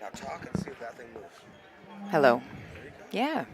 Now talk and see if that thing moves. Hello. There you go. Yeah.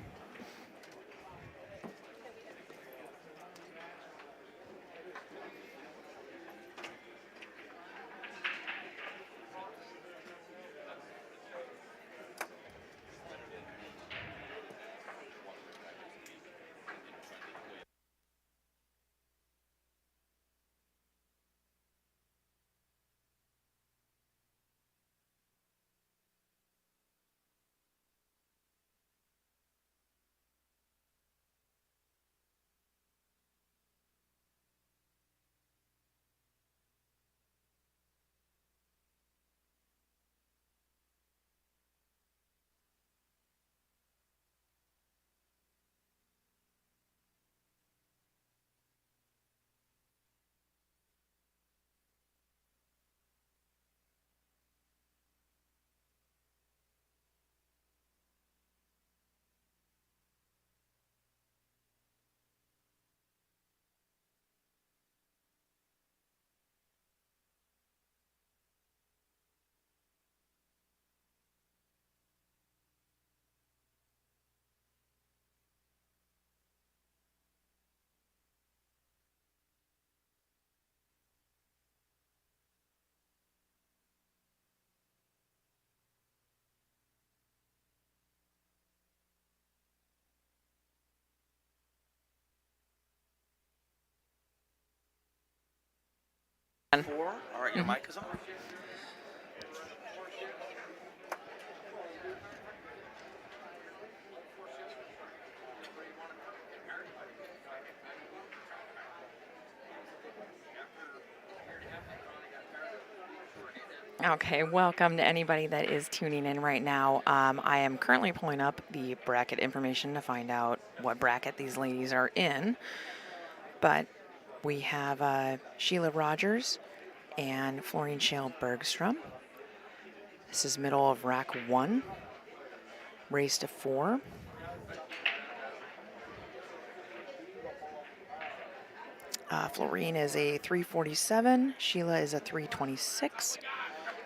Four. All right, your mic is on. Okay, welcome to anybody that is tuning in right now. I am currently pulling up the bracket information to find out what bracket these ladies are in. But we have Sheila Rogers and Florine Shale Bergstrom. This is middle of rack 1, race to 4. Florine is a 347. Sheila is a 326.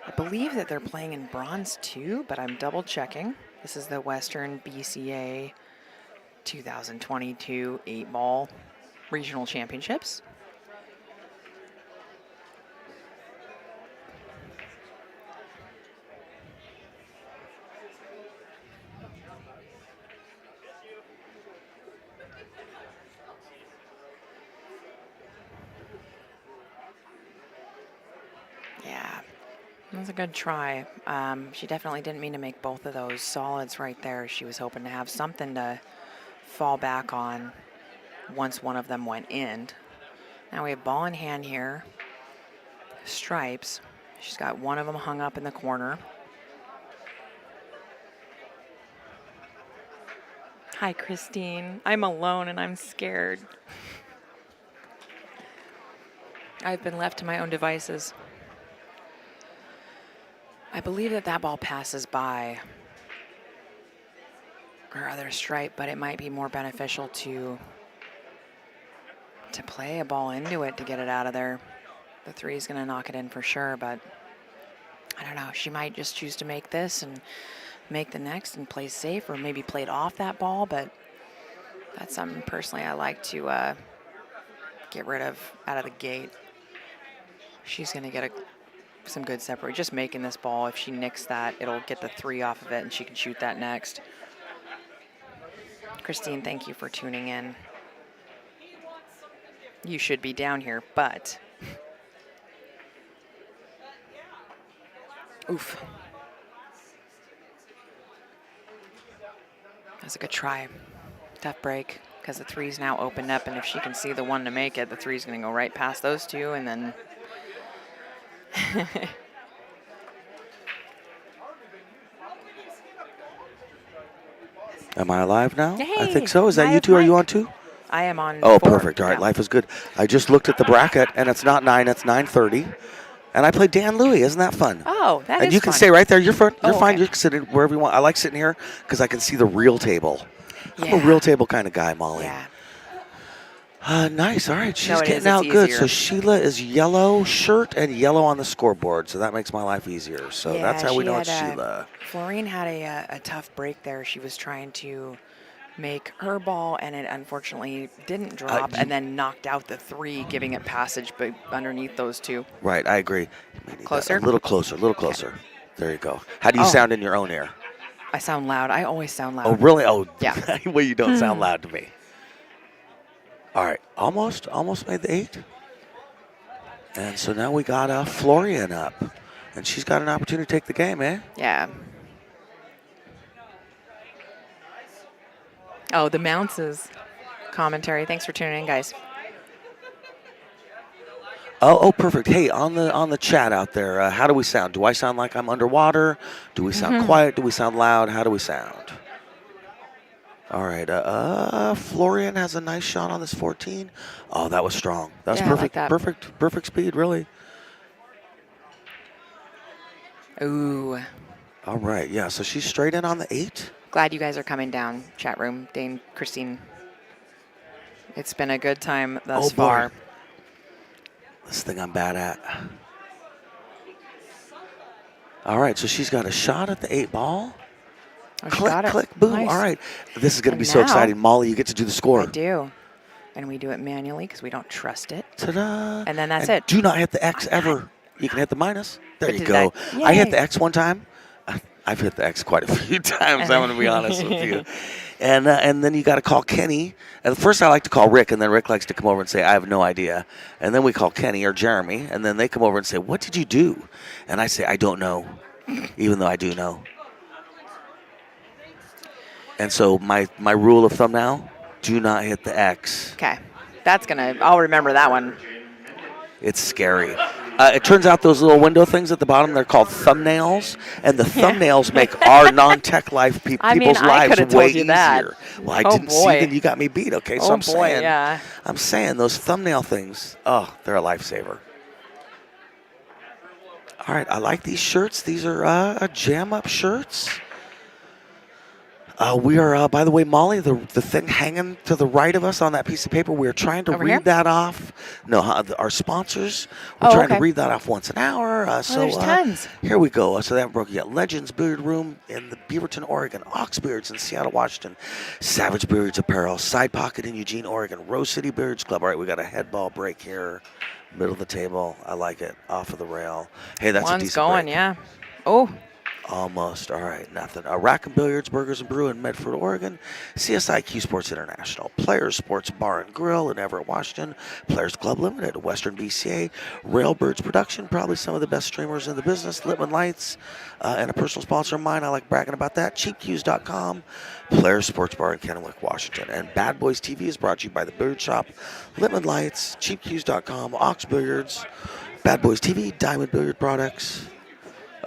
I believe that they're playing in bronze too, but I'm double checking. This is the Western BCA 2022 8-ball regional championships. Yeah, that was a good try. She definitely didn't mean to make both of those solids right there. She was hoping to have something to fall back on once one of them went in. Now we have ball in hand here. Stripes. She's got one of them hung up in the corner. Hi, Christine. I'm alone and I'm scared. I've been left to my own devices. I believe that that ball passes by her other stripe, but it might be more beneficial to play a ball into it to get it out of there. The 3 is going to knock it in for sure, but I don't know. She might just choose to make this and make the next and play safe, or maybe play it off that ball, but that's something personally I like to get rid of out of the gate. She's going to get some good separate. Just making this ball, if she nicks that, it'll get the 3 off of it and she can shoot that next. Christine, thank you for tuning in. You should be down here, but oof. That's a good try. Tough break, because the 3's now opened up, and if she can see the 1 to make it, the 3's going to go right past those 2, and then Am I alive now? Hey, I think so. Is that you live two? Are you mic. on too? I am on Oh, 4. perfect. All right, Yeah. life is good. I just looked at the bracket, and it's not 9, it's 9:30. And I played Dan Louie. Isn't that fun? Oh, that is And you can fun. stay right there. You're fine. You're Oh, fine. okay. You can sit wherever you want. I like sitting here because I can see the real table. I'm a Yeah. real table kind of guy, Molly. Yeah. Nice. All right. She's No, it is. getting It's out good. So easier. Sheila is yellow shirt and yellow on the scoreboard. So that makes my life easier. So Yeah, that's how we she know had it's Sheila. Florine had a tough break there. She was trying to make her ball, and it unfortunately didn't drop, and then knocked out the 3, giving it passage but underneath those 2. Right. I agree. You may need that Closer? a little closer. A little closer. There you go. How do you Oh. sound in your own ear? I sound loud. I always sound loud. Oh, really? Oh, Yeah. well, you don't sound loud to me. All right. Almost made the 8. And so now we got Florian up. And she's got an opportunity to take the game, eh? Yeah. Oh, the Mounces commentary. Thanks for tuning in, guys. Oh, perfect. Hey, on the chat out there, how do we sound? Do I sound like I'm underwater? Do we sound quiet? Do we sound loud? How do we sound? All right. Florian has a nice shot on this 14. Oh, that was strong. That was Yeah, I perfect. like that. Perfect speed, really. Ooh. All right. Yeah. So she's straight in on the 8. Glad you guys are coming down, chat room. Dane, Christine. It's been a good time thus far. This thing I'm bad at. All right, so she's got a shot at the 8 ball. Oh, she Click, got it. click, boom. Nice. All right. This is going to And be so now- exciting. Molly, you get to do the score. I do. And we do it manually because we don't trust it. Ta-da. And then that's it. Do not hit the X ever. You can hit the minus. There But you did go. that- I hit Yay. the X one time. I've hit the X quite a few times, I'm going to be honest with you. And then you got to call Kenny. And first I like to call Rick, and then Rick likes to come over and say, I have no idea. And then we call Kenny or Jeremy, and then they come over and say, what did you do? And I say, I don't know, even though I do know. And so my rule of thumb now, do not hit the X. Okay. I'll remember that one. It's scary. It turns out those little window things at the bottom, they're called thumbnails, and the thumbnails make our non-tech life people's I lives could've way told you that. easier. Well, I Oh, didn't see, boy. then you got me beat. Okay, so Oh, I'm boy, saying, yeah. I'm saying those thumbnail things. Oh, they're a lifesaver. All right, I like these shirts. These are jam-up shirts. We are, by the way, Molly, the thing hanging to the right of us on that piece of paper, we are trying to Over read here? that off. No, our sponsors, we're Oh, trying to okay. read that off once an hour. there's tons. Here we go. So that broke. You got Legends Beard Room in the Beaverton, Oregon, Ox Beards in Seattle, Washington, Savage Beards Apparel, Side Pocket in Eugene, Oregon, Rose City Beards Club. All right, we got a head ball break here, middle of the table. I like it. Off of the rail. Hey, that's a One's decent going, break. yeah. Oh, Almost. All right, nothing. Rack and Billiards, Burgers and Brew in Medford, Oregon. CSI Q Sports International. Players Sports Bar and Grill in Everett, Washington. Players Club Limited, Western BCA. Railbirds Production, probably some of the best streamers in the business. Litman Lights, and a personal sponsor of mine. I like bragging about that. CheapQs.com. Players Sports Bar in Kennewick, Washington. And Bad Boys TV is brought to you by the Beard Shop, Litman Lights, CheapQs.com, Ox Billiards, Bad Boys TV, Diamond Billiard Products.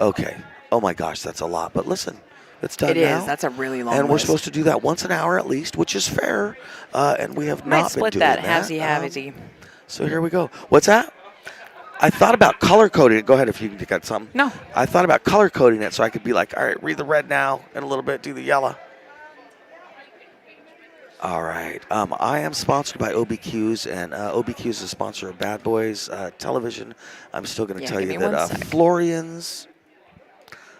Okay. Oh my gosh, that's a lot. But listen, it's done it now. is. That's a really long And we're list. supposed to do that once an hour at least, which is fair. And we have Might not split been doing that. that. Halvesy. So here we go. What's that? I thought about color coding it. Go ahead if you got something. No. I thought about color coding it so I could be like, all right, read the red now, and a little bit do the yellow. All right. I am sponsored by OBQs, and OBQs is a sponsor of Bad Boys Television. I'm still going to tell give you me that one sec.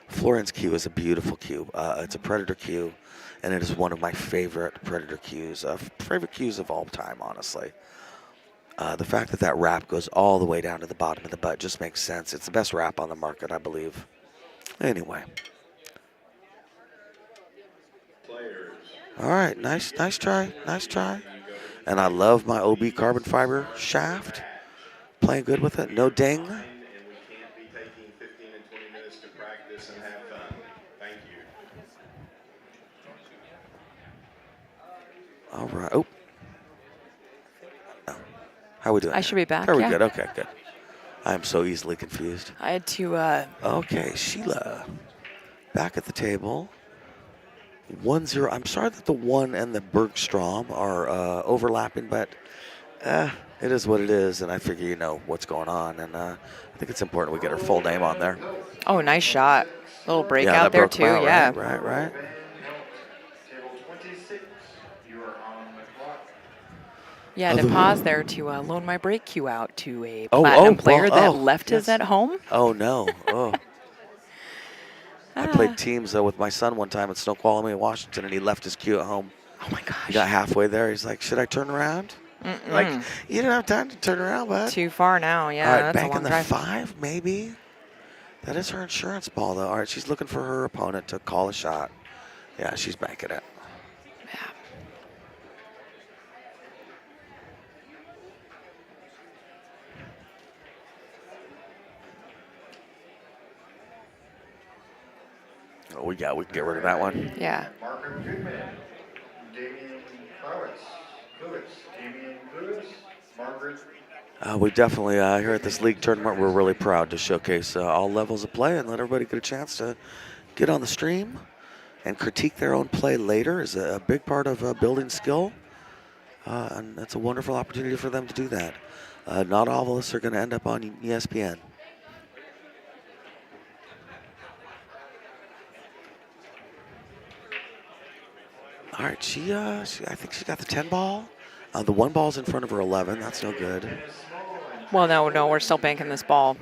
Florian's cue is a beautiful cue. It's a Predator cue, and it is one of my favorite Predator cues, favorite cues of all time, honestly. The fact that that wrap goes all the way down to the bottom of the butt just makes sense. It's the best wrap on the market, I believe. Anyway. All right, nice try. And I love my OB carbon fiber shaft. Playing good with it, no ding. All right. Oh. No. How are we doing? I should be back, Are we yeah. good? Okay, good. I am so easily confused. I had to, Okay, Sheila. Back at the table. 1-0. I'm sorry that the 1 and the Bergstrom are overlapping, but it is what it is, and I figure you know what's going on, and I think it's important we get her full name on there. oh, nice shot. Little Yeah, breakout that there, broke too. them out, Yeah. Right. Table 26, you are on the clock. Yeah, to pause there to loan my break cue out to a Oh, platinum oh, player well, that oh, left his yes. at home. Oh, no. Oh. I played teams with my son one time at Snoqualmie in Washington, and he left his cue at home. Oh my He got gosh. halfway there. He's like, should I turn around? Like, you didn't have time to turn around, bud. Too far now. Yeah, All right, that's a banking long the drive. 5, maybe. That is her insurance ball, though. All right, she's looking for her opponent to call a shot. Yeah, she's banking it. Yeah. Oh, we can get rid of that one. Yeah. Margaret Goodman, Damien Lewis, Margaret. We definitely, here at this league tournament, we're really proud to showcase all levels of play and let everybody get a chance to get on the stream and critique their own play later is a big part of building skill. And that's a wonderful opportunity for them to do that. Not all of us are going to end up on ESPN. All right, I think she got the 10 ball. The 1 ball's in front of her 11. That's no good. Well, no, we're still banking this ball.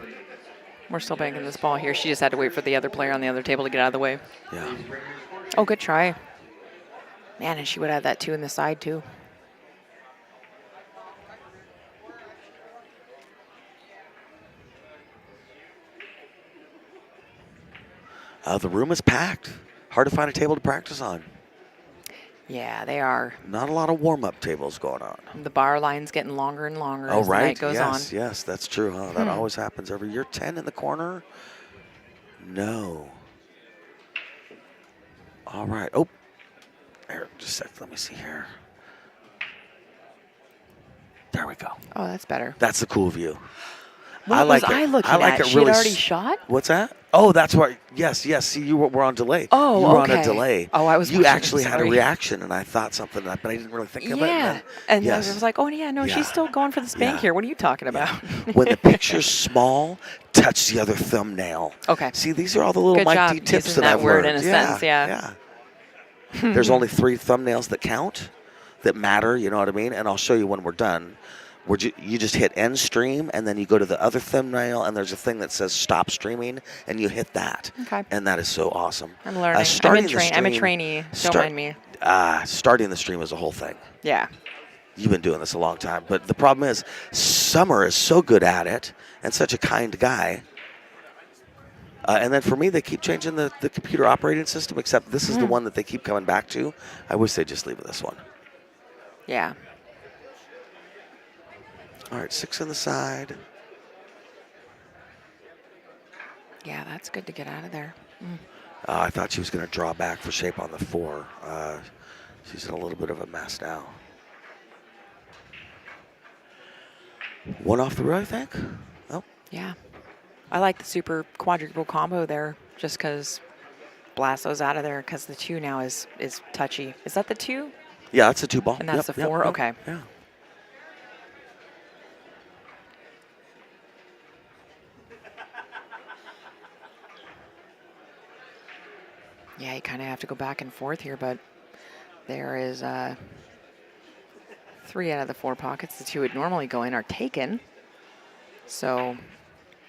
We're still banking this ball here. She just had to wait for the other player on the other table to get out of the way. Yeah. Oh, good try. Man, and she would have that 2 in the side, too. The room is packed. Hard to find a table to practice on. Yeah, they are. Not a lot of warm-up tables going on. The bar line's getting longer and longer Oh, as the right. night goes on. Yes, that's true, huh? That always happens every year. 10 in the corner. No. All right. Oh, here, just a sec. Let me see here. There we go. Oh, that's better. That's the cool view. What was I looking at? She had already shot? What's that? Oh, that's right. Yes. See, you were on delay. Oh, you were on a okay. delay. Oh, I was You watching, actually had a sorry. reaction, and I thought something, but I didn't really think of it. Yeah. And yes. I was like, oh, yeah, no, Yeah. she's still going for the spank Yeah. here. What are you talking about? When the picture's small, touch the other thumbnail. Okay. See, these are all the little Good Mike job D tips using that that I've word learned. in a sentence, yeah. There's only 3 thumbnails that count, that matter. You know what I mean? And I'll show you when we're done. You just hit end stream, and then you go to the other thumbnail, and there's a thing that says stop streaming, and you hit that. Okay. And that is so awesome. I'm learning. I'm a trainee. Don't mind me. Starting the stream is a whole thing. Yeah. You've been doing this a long time. But the problem is, Summer is so good at it and such a kind guy. And then for me, they keep changing the computer operating system, except this is the one that they keep coming back to. I wish they'd just leave it this one. Yeah. All right, 6 on the side. Yeah, that's good to get out of there. I thought she was going to draw back for shape on the 4. She's in a little bit of a mess now. 1 off the row, I think. Oh. Yeah. I like the super quadruple combo there just because Blasso's out of there because the 2 now is touchy. Is that the 2? Yeah, that's a 2 ball. And that's Yep, the yep, 4? yep. Okay. Yeah. Yeah, you kind of have to go back and forth here, but there is 3 out of the 4 pockets. The 2 would normally go in are taken. So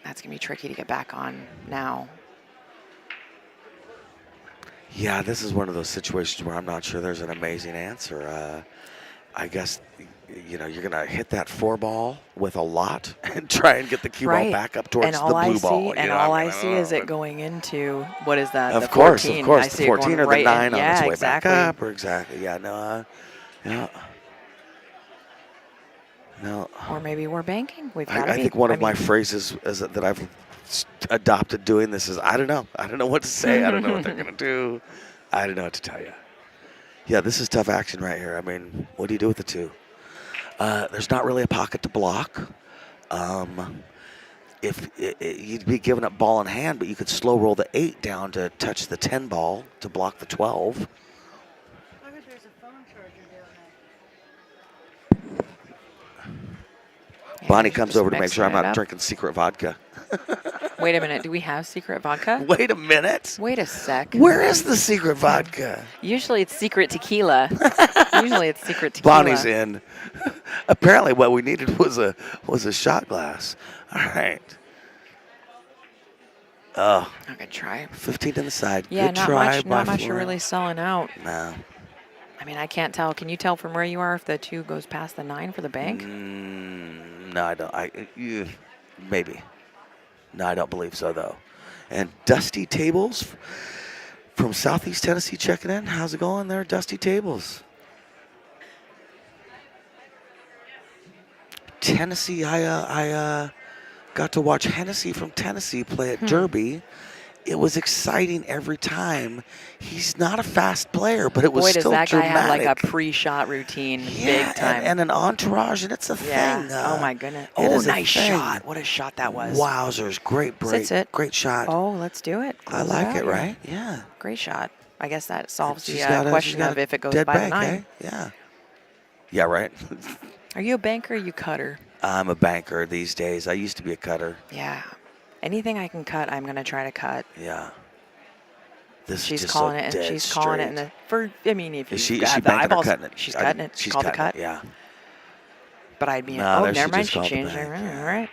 that's going to be tricky to get back on now. Yeah, this is one of those situations where I'm not sure there's an amazing answer. I guess, you're going to hit that 4 ball with a lot and try and get the cue ball back up towards the blue ball. And all I see is it going into, what is that? Of the course, 14. of course. I The see it 14 going or the right 9 in. on Yeah, its way exactly. back up. Or exactly. Yeah, no. Yeah. No. Or maybe we're banking. We've got to I be. think one of my phrases is that I've adopted doing this is, I don't know. I don't know what to say. I don't know what they're going to do. I don't know what to tell you. Yeah, this is tough action right here. I mean, what do you do with the 2? There's not really a pocket to block. If you'd be giving up ball in hand, but you could slow roll the 8 down to touch the 10 ball to block the 12. Look at there's a phone charger down there. Yeah, Bonnie just comes over to make sure I'm mixing it not up. drinking secret vodka. Wait a minute. Do we have secret vodka? Wait a minute. Wait a sec. Where is the secret vodka? Usually it's secret tequila. Usually it's secret tequila. Bonnie's in. Apparently, what we needed was a shot glass. All right. Oh, A good try. 15 to the side. Yeah, Good not try much. by Not much are Florence. really selling out. No. I mean, I can't tell. Can you tell from where you are if the 2 goes past the 9 for the bank? No, I don't. Maybe. No, I don't believe so, though. And Dusty Tables from Southeast Tennessee checking in. How's it going there, Dusty Tables? Tennessee, I got to watch Hennessy from Tennessee play at Derby. It was exciting every time. He's not a fast player, but it was Boy, does still that guy dramatic. have like a pre-shot routine, Yeah, big time. and an entourage, and it's a yeah. thing. Oh my goodness. it Oh, is a nice thing. shot. What a shot that was. Wowzers, great break. Sits it. Great shot. Oh, let's do it. I Close like out it, here. right? Yeah. Great shot. I guess that solves the She's got question she's got of if it goes dead by the bank, 9. eh? Yeah. Yeah, right. Are you a banker or you cutter? I'm a banker these days. I used to be a cutter. Yeah. Anything I can cut, I'm going to try to cut. Yeah. This She's is just calling so it, dead and she's straight. calling it. And I mean, if you Is she got the banking or eyeballs, cutting it? she's I cutting didn't- it. She's Called the cutting cut. it, yeah. But I'd be. No, Oh, there never she mind. just She called the changed bank, her. yeah. All right.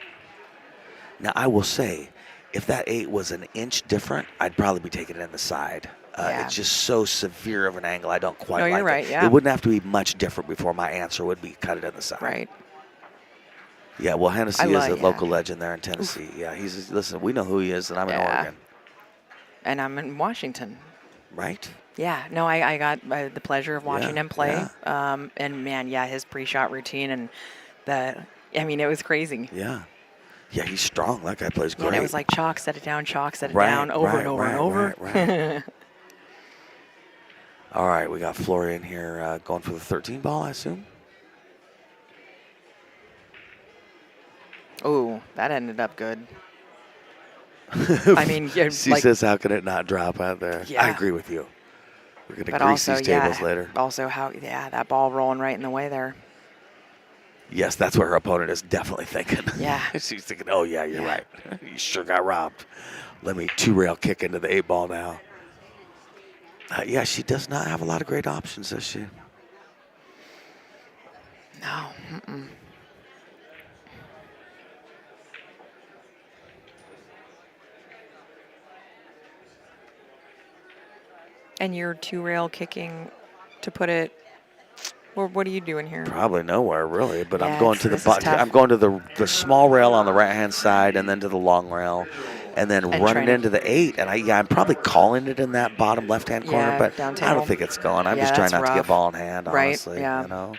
Now, I will say, if that 8 was an inch different, I'd probably be taking it in the side. Yeah. It's just so severe of an angle. I don't quite No, like you're it. right, yeah. It wouldn't have to be much different before my answer would be cut it in the side. Right. Yeah, well, Hennessy I is love- a yeah. local legend there in Tennessee. Yeah, listen, we know who he is, and I'm in Yeah. Oregon. And I'm in Washington. Right? Yeah. No, I got the pleasure of watching Yeah, him play. yeah. And man, yeah, his pre-shot routine and I mean, it was crazy. Yeah. Yeah, he's strong. That guy plays great. And it was like chalk, set it down, chalk, set it Right, down, over right, and over right, and over. right. All right, we got Florian here going for the 13 ball, I assume. Oh, that ended up good. I mean, yeah, She like, says, how can it not drop out there? I Yeah. agree with you. We're going to but grease also, these tables yeah, later. also that ball rolling right in the way there. Yes, that's what her opponent is definitely thinking. Yeah. She's thinking, oh, yeah, you're Yeah. right. You sure got robbed. Let me 2-rail kick into the 8 ball now. Yeah, she does not have a lot of great options, does she? No. Mm-mm. And you're 2-rail kicking to put it. What are you doing here? Probably nowhere really, but Yeah, I'm going to the this is tough. I'm going to the small rail on the right hand side, and then to the long rail, and then And running trying to- into the 8. And I'm probably calling it in that bottom left hand corner, Yeah, but down I table. don't think it's going. I'm Yeah, just trying that's not to get rough. ball in hand, Right, honestly. yeah. You know.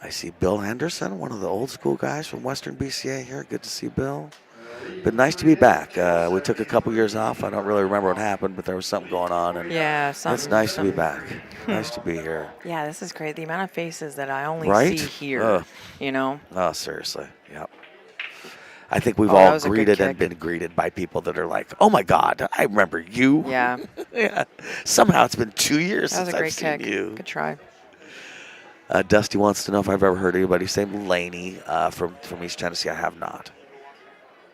I see Bill Henderson, one of the old school guys from Western BCA here. Good to see Bill. But nice to be back. We took a couple years off. I don't really remember what happened, but there was something going on. And Yeah, it's something. nice to be something- back. Nice to be here. Yeah, this is great. The amount of faces that I only Right? see here. Ugh. You know. Oh, seriously. Yep. I think we've Oh, that all was a good greeted and kick. been greeted by people that are like, oh my God, I remember you. Yeah, Yeah. Somehow it's been 2 years that was since a I've great seen kick. you. Good try. Dusty wants to know if I've ever heard anybody say Laney from East Tennessee. I have not.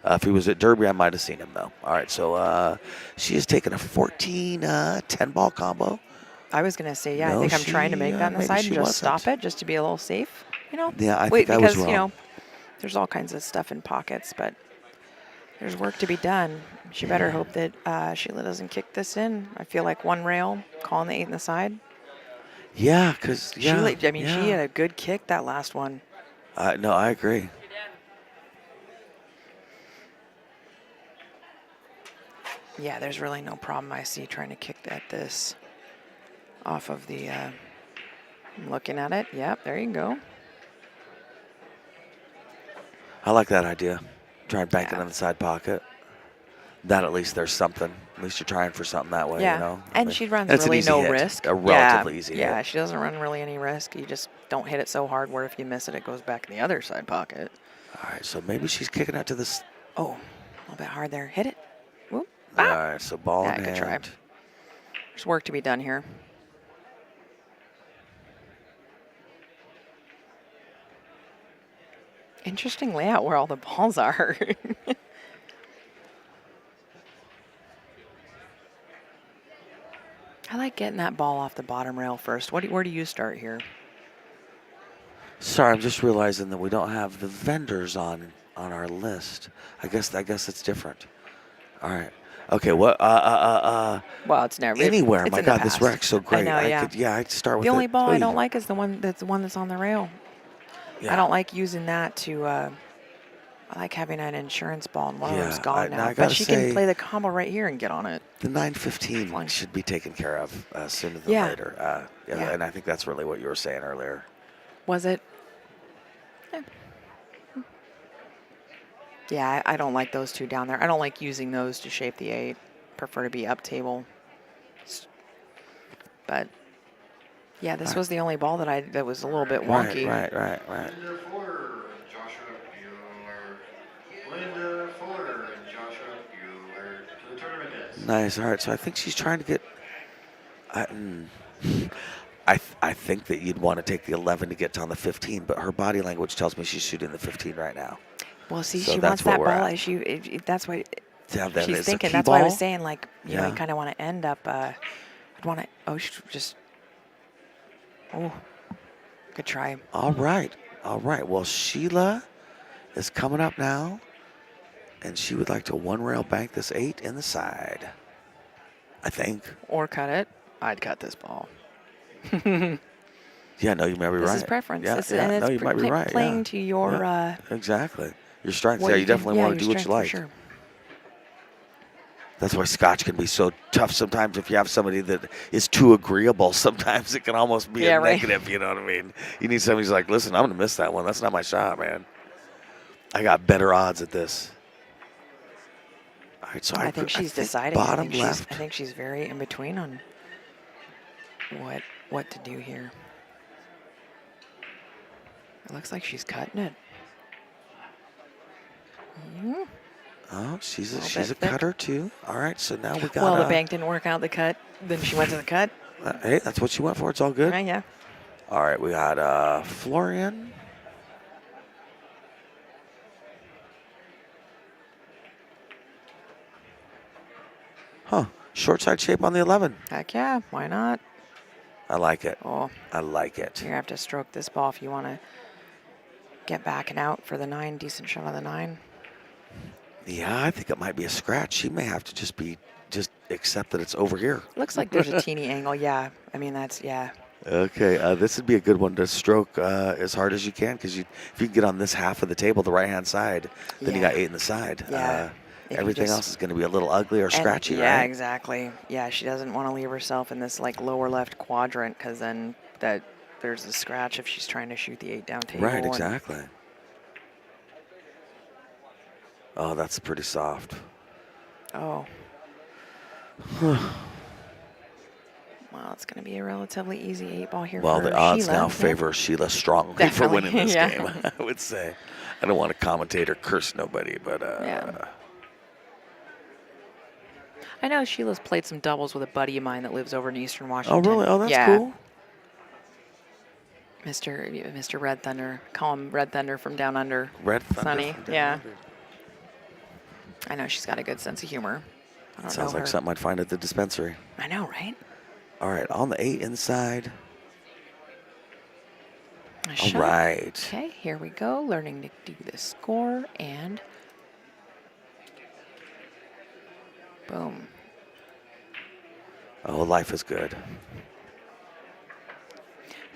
If he was at Derby, I might have seen him, though. All right, so she has taken a 14 10-ball combo. I was gonna say, yeah, No, I think I'm trying to make that on the maybe side she and just wasn't. stop it, just to be a little safe. You know. Yeah, I Wait, think I because was wrong. you know, there's all kinds of stuff in pockets, but there's work to be done. She better hope that Sheila doesn't kick this in. I feel like 1 rail, calling the 8 in the side. Yeah, because, Sheila, I mean, she had a good kick that last one. No, I agree. Yeah, there's really no problem I see trying to kick at this off of the. I'm looking at it. Yep, there you go. I like that idea. Try and bank it Yeah. in the side pocket. That at least there's something. At least you're trying for something that way, Yeah, you know? and she runs it's an really easy no hit, risk. A relatively yeah, easy Yeah, hit. she doesn't run really any risk. You just don't hit it so hard where if you miss it, it goes back in the other side pocket. All right, so maybe she's kicking out to this. Oh, a little bit hard there. Hit it. Whoop. All Ah. right, so ball Yeah, in good try. hand. There's work to be done here. Interesting layout where all the balls are. I like getting that ball off the bottom rail first. Where do you start here? Sorry, I'm just realizing that we don't have the vendors on our list. I guess it's different. All right. Okay. What? Well, it's never Anywhere. It's My in the God, this past. rack's so great. I know, yeah. I'd start with The only it. ball I Oy. don't like is the one that's on the rail. Yeah. I don't like using that to. I like having an insurance ball, and one of them's Yeah, gone now now. I But gotta she say- can play the combo right here and get on it. The 915 Fine. should be taken care of sooner than Yeah. later. Yeah. And I think that's really what you were saying earlier. Was it? Yeah, I don't like those two down there. I don't like using those to shape the 8. Prefer to be up table. But yeah, this was the only ball that was a little bit wonky. Right. Linda Fuller and Joshua Bueller. Linda Fuller and Joshua Bueller to the tournament desk. Nice. All right. So I think she's trying to get. I think that you'd want to take the 11 to get on the 15, but her body language tells me she's shooting the 15 right now. Well, see, So she that's wants what that we're ball. at. That's why To have that she's as a thinking. key That's why I was ball? saying, like, you Yeah. kind of want to end up. I'd want to. Oh, just. Oh, good try. All right. Well, Sheila is coming up now, and she would like to one rail bank this 8 in the side. I think. Or cut it. I'd cut this ball. Yeah, no, you might be right. This is preference. Yeah, And it's no, you might be right. playing yeah. to your. Yeah, exactly. Your strengths. what Yeah, you can- definitely want to your do what you strength like. for sure. That's why Scotch can be so tough sometimes. If you have somebody that is too agreeable, sometimes it can almost be Yeah, a right. negative. You know what I mean? You need somebody who's like, listen, I'm going to miss that one. That's not my shot, man. I got better odds at this. All right, so I think she's deciding. Bottom left. I think she's very in between on what to do here. It looks like she's cutting it. Mhm. Oh, she's Little a bit thick. cutter too. All right, so now we got. Well, the bank didn't work out the cut. Then she went to the cut. Hey, that's what she went for. It's all good. Yeah. All right, we got Florian. Huh. Short side shape on the 11. Heck yeah. Why not? I like it. Oh, I like it. you're gonna have to stroke this ball if you want to get back and out for the 9. Decent shot on the 9. Yeah, I think it might be a scratch. She may have to just accept that it's over here. Looks like there's a teeny angle. Yeah. I mean, yeah. Okay, this would be a good one to stroke as hard as you can because if you can get on this half of the table, the right-hand side, then you Yeah. got 8 in the side. Yeah. If you Everything just- else is going to be a little ugly or And- scratchy, yeah, right? exactly. Yeah, she doesn't want to leave herself in this like lower left quadrant because then there's a scratch if she's trying to shoot the 8 down table. Right, and- exactly. Oh, that's pretty soft. Oh. Well, it's going to be a relatively easy 8 ball here. Well, for the odds Sheila. now Yeah. favor Sheila strongly for Definitely, winning this yeah. game, I would say. I don't want to commentate or curse nobody, but Yeah. I know Sheila's played some doubles with a buddy of mine that lives over in Eastern oh, Washington. really? Oh, that's yeah. cool. Mr. Red Thunder. Call him Red Thunder from down under. Red Thunder. Sunny, from down yeah. under. I know she's got a good sense of humor. I don't Sounds know like her. something I'd find at the dispensary. I know, right? All right, on the 8 inside. Nice All shot. right. Okay, here we go. Learning to do the score and boom. Oh, life is good.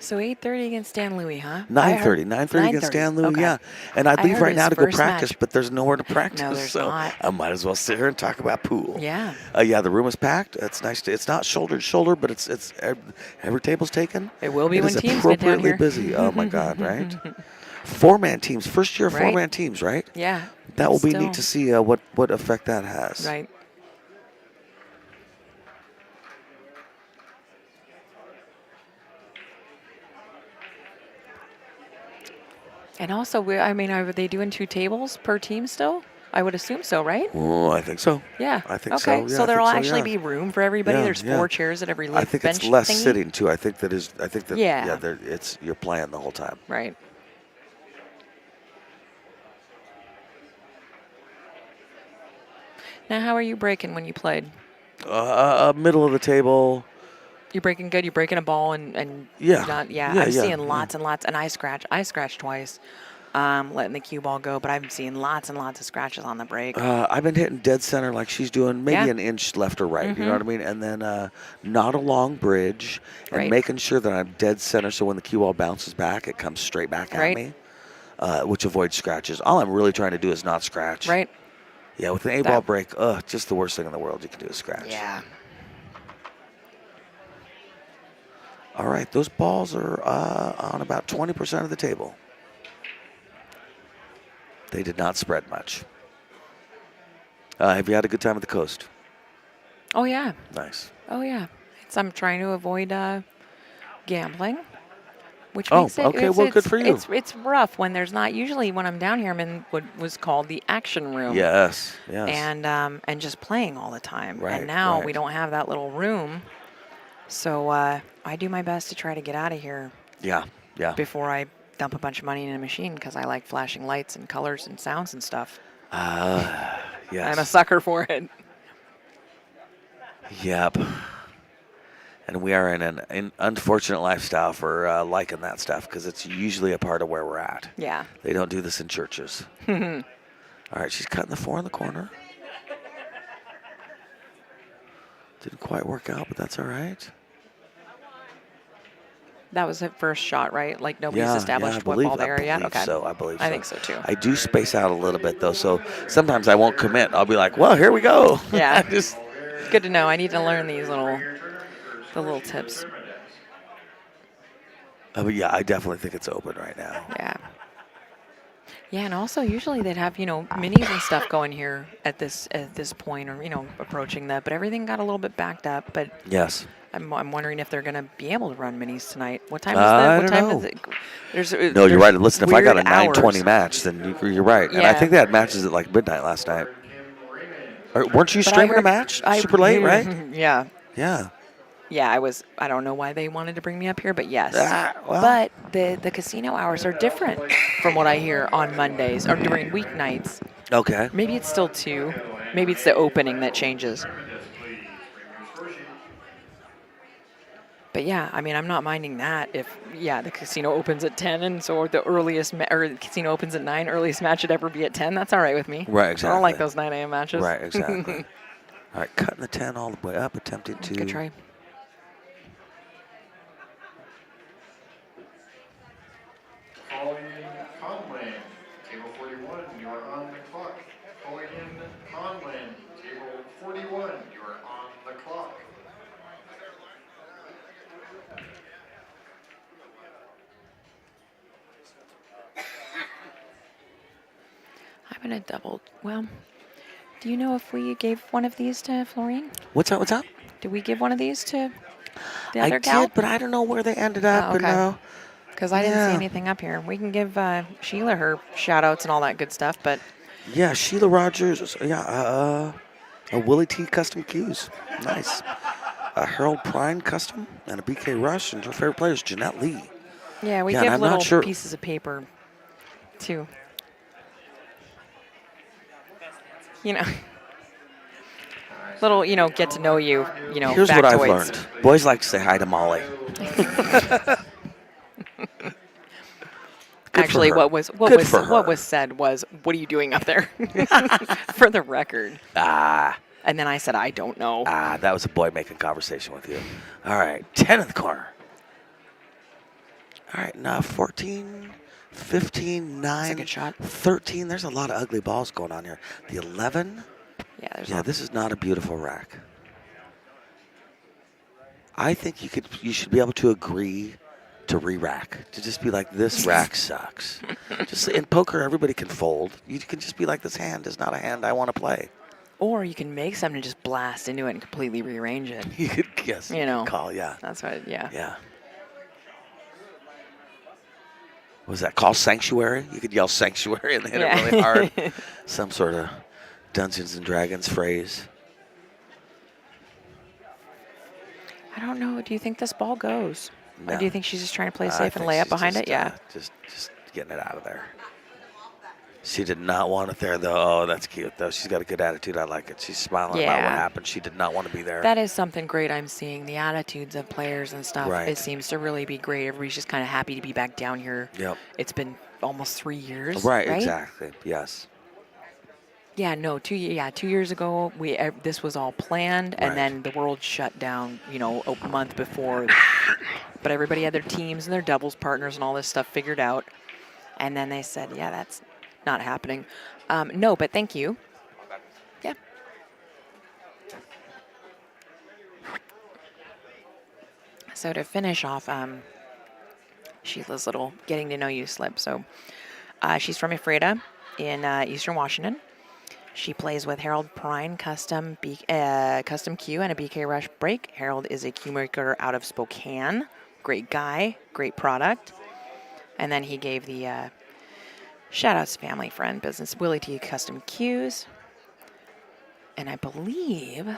So 8:30 against Stan Louis, huh? 9:30 against Stan Louis, Okay. yeah. And I'd I leave heard right his now to go first practice, match. but there's nowhere to practice. No, there's so not. I might as well sit here and talk about pool. Yeah. Yeah, the room is packed. It's nice. It's not shoulder to shoulder, but it's every table's taken. It will be It when is teams get down appropriately here. busy. Oh my God, right? 4-man teams, first year Right. 4-man teams, right? Yeah. That will be Still. neat to see what effect that has. Right. And also, are they doing 2 tables per team still? I would assume so, right? Oh, I think so. Yeah. I think okay. so. Yeah, so I there'll think so, actually yeah. be room for everybody. Yeah, There's yeah. 4 chairs at every I think bench it's less thingy. sitting too. I think that Yeah. it's you're playing the whole time. Right. Now, how are you breaking when you played? Middle of the table. You breaking good? You breaking a ball and Yeah. not, yeah. Yeah, I'm yeah, seeing yeah. lots and lots, and I scratched twice, letting the cue ball go, but I'm seeing lots and lots of scratches on the break. I've been hitting dead center like she's doing, maybe Yeah. an inch left or right. You Mhm. know what I mean? And then not a long bridge, and Right. making sure that I'm dead center, so when the cue ball bounces back, it comes straight back at Right. me, which avoids scratches. All I'm really trying to do is not scratch. Right. Yeah, with an A-ball break, just the worst thing in the world you can do is scratch. Yeah. All right, those balls are on about 20% of the table. They did not spread much. Have you had a good time at the coast? Oh yeah. Nice. Oh yeah. I'm trying to avoid gambling, which Oh, makes it. okay, well, good for you. It's rough when there's not. Usually, when I'm down here, I'm in what was called the action room. Yes, yes. And just playing all the time. Right, And now we right. don't have that little room, so I do my best to try to get out of here Yeah, yeah. before I dump a bunch of money in a machine because I like flashing lights and colors and sounds and stuff. Yes. I'm a sucker for it. Yep. And we are in an unfortunate lifestyle for liking that stuff because it's usually a part of where we're at. Yeah. They don't do this in churches. All right, she's cutting the 4 in the corner. Didn't quite work out, but that's all right. That was the first shot, right? Like nobody's established I what believe, ball they are yet? I believe Okay. so. I believe so. I think so too. I do space out a little bit, though, so sometimes I won't commit. I'll be like, well, here we go. Yeah. Just, Good to know. I need to learn these little tips. but yeah, I definitely think it's open right now. Yeah. Yeah, and also usually they'd have, minis and stuff going here at this point, or approaching that, but everything got a little bit backed up. But Yes. I'm wondering if they're going to be able to run minis tonight. What time is I that? What don't time know. is it? No, you're right. Listen, if I got a weird 9:20 hours. match, then you're right. And I Yeah. think they had matches at like midnight last night. Weren't you But I streaming a heard- match super late, right? Yeah. Yeah. Yeah, I was. I don't know why they wanted to bring me up here, but yes. Well. But the casino hours are different from what I hear on Mondays or during weeknights. Okay. Maybe it's still 2. Maybe it's the opening that changes. But yeah, I mean, I'm not minding that if, the casino opens at 10, and so the earliest, or the casino opens at 9, earliest match should ever be at 10. That's all right with me. Right, I don't like exactly. those 9 a.m. matches. Right, exactly. All right, cutting the 10 all the way up, attempting to. Good try. Calling in Conlin, table 41, you are on the clock. Calling in Conlin, table 41, you are on the clock. I'm going to double. Well, do you know if we gave one of these to Florine? What's up? What's up? Did we give one of these to the I other gal? did, but I don't know where they ended up. Oh, okay. And, Because I didn't see Yeah. anything up here. We can give Sheila her shout-outs and all that good stuff, but yeah, Sheila Rogers. Yeah, a Willie T custom cues. Nice. A Harold Prine custom and a BK Rush, and her favorite players, Jeanette Lee. yeah, we Yeah, and give I'm not little sure- pieces of paper, too. Little, get to know you, Here's what I've factoids. learned. Boys like to say hi to Molly. Good Actually, for her. what was said was, "What are you doing up there?" For the record. And then I said, "I don't know." That was a boy making conversation with you. All right, 10 in the corner. All right, now 14, 15, 9, a good shot. 13. There's a lot of ugly balls going on here. The 11. Yeah, there's Yeah, this is not a beautiful rack. I think you should be able to agree to re-rack, to just be like, this rack sucks. Just in poker, everybody can fold. You can just be like, this hand is not a hand I want to play. Or you can make something and just blast into it and completely rearrange it. You could guess. Call, yeah. That's what, yeah. Yeah. What was that called? Sanctuary? You could yell sanctuary and hit it really hard. Some sort of Dungeons and Dragons phrase. I don't know. Do you think this ball goes? No. Or do you think she's just trying to play I safe and think lay up she's behind just, it? Yeah. Just getting it out of there. She did not want it there, though. Oh, that's cute, though. She's got a good attitude. I like it. She's smiling about what Yeah. happened. She did not want to be there. That is something great I'm seeing. The attitudes of players and stuff. Right. It seems to really be great. Everybody's just kind of happy to be back down here. Yep. It's been almost 3 years. Right, exactly. Yes. Yeah, no, 2 years ago this was all planned, and Right. then the world shut down, a month before. But everybody had their teams and their doubles partners and all this stuff figured out, and then they said, yeah, that's not happening. No, but thank you. Yeah. So to finish off Sheila's little getting to know you slip. So she's from Ephrata in Eastern Washington. She plays with Harold Prine Custom Q and a BK Rush break. Harold is a Q maker out of Spokane. Great guy, great product. And then he gave the shout outs to family friend business Willie T Custom Qs. And I believe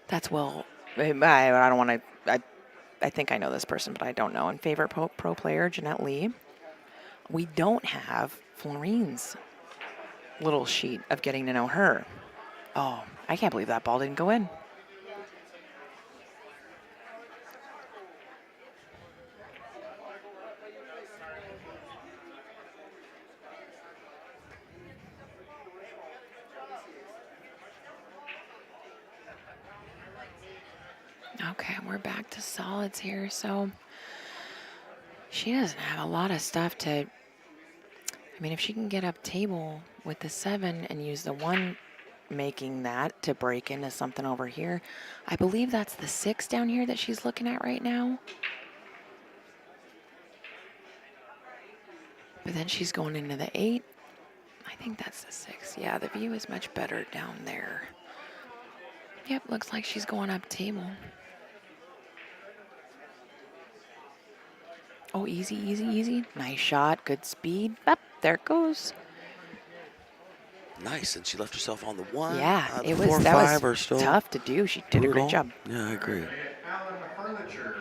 that's Will. I don't want to. I think I know this person, but I don't know. And favorite pro player Jeanette Lee. We don't have Florine's little sheet of getting to know her. Oh, I can't believe that ball didn't go in. Okay, we're back to solids here. So she doesn't have a lot of stuff to. I mean, if she can get up table with the 7 and use the 1 making that to break into something over here, I believe that's the 6 down here that she's looking at right now. But then she's going into the 8. I think that's the 6. Yeah, the view is much better down there. Yep, looks like she's going up table. Oh, easy, easy, easy. Nice shot, good speed. Up, there it goes. Nice, and she left herself on the 1. Yeah, the it 4 was, or that 5 was are still tough to do. She did a brutal. great job. Yeah, I agree. Allen Furniture,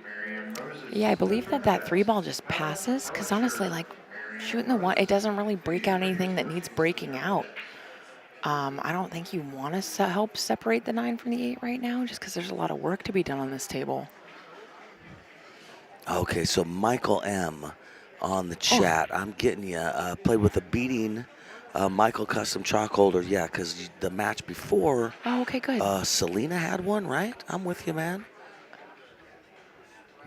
Marion Moses. Yeah, I believe that 3 ball just passes, because honestly, like, shooting the 1, it doesn't really break out anything that needs breaking out. I don't think you want to help separate the 9 from the 8 right now, just because there's a lot of work to be done on this table. Okay, so Michael M. on the chat. I'm getting you. Played with a beating Michael Custom Chalk Holder. Yeah, because the match before, Oh, okay, good. Selena had one, right? I'm with you, man.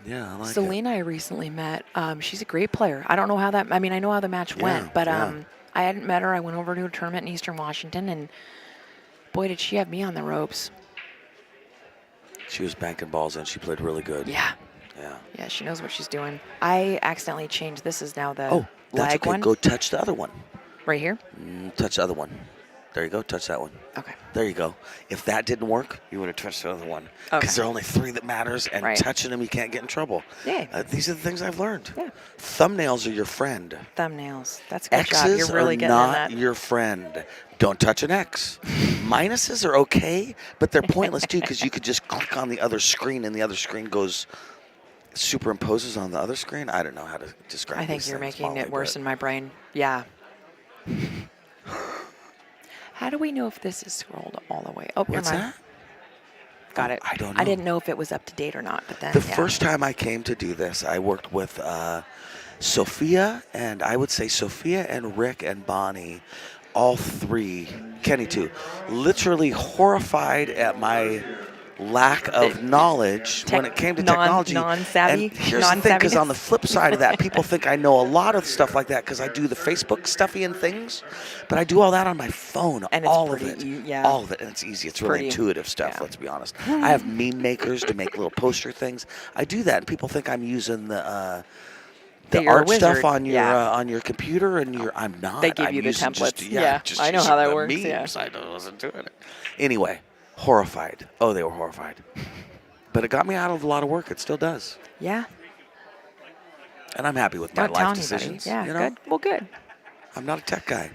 Yeah, I like Selena, I recently met. She's a great player. I don't know how that. I mean, I know how the match went, but yeah. I hadn't met her. I went over to a tournament in Eastern Washington, and boy, did she have me on the ropes. it. She was banking balls in. She played really good. Yeah. Yeah. Yeah, she knows what she's doing. I accidentally changed. This is now the Oh, that's lag okay. one. Go touch the other one. Right here? Touch the other one. There you go. Touch that one. Okay. There you go. If that didn't work, you would have touched the other one. Okay. Because there are only 3 that matters, and Right. touching them, you can't get in trouble. Yeah. These are the things I've learned. Yeah. Thumbnails are your friend. Thumbnails. That's a good job. X's You're really are getting in not that. your friend. Don't touch an X. Minuses are okay, but they're pointless too because you could just click on the other screen and the other screen goes superimposes on the other screen. I don't know how to describe. I think these you're things, making Molly, it worse but- in my brain. Yeah. How do we know if this is scrolled all the way? Oh, never What's mind. that? Got Oh, it. I don't know. I didn't know if it was up to date or not, but then The yeah. first time I came to do this, I worked with Sophia, and I would say Sophia and Rick and Bonnie, all 3, Kenny too, literally horrified at my lack of knowledge when it came to technology. Non-savvy. And here's the thing, because on the flip side of that, people think I know a lot of stuff like that because I do the Facebook stuffy and things, but I do all that on my phone, And it's all of pretty it, yeah. all of it, and it's easy. It's really Pretty. intuitive stuff. Yeah. Let's be honest. I have meme makers to make little poster things. I do that, and people think I'm using the That you're a art stuff wizard. on your computer, and I'm not. They give I'm you the using templates. Just, Yeah, just I know using how that the works, yeah. memes. I wasn't doing it. Anyway, horrified. Oh, they were horrified. But it got me out of a lot of work. It still does. Yeah. And I'm happy with my Don't tell life anybody. decisions. Yeah, you know? good. Well, good. I'm not a tech guy.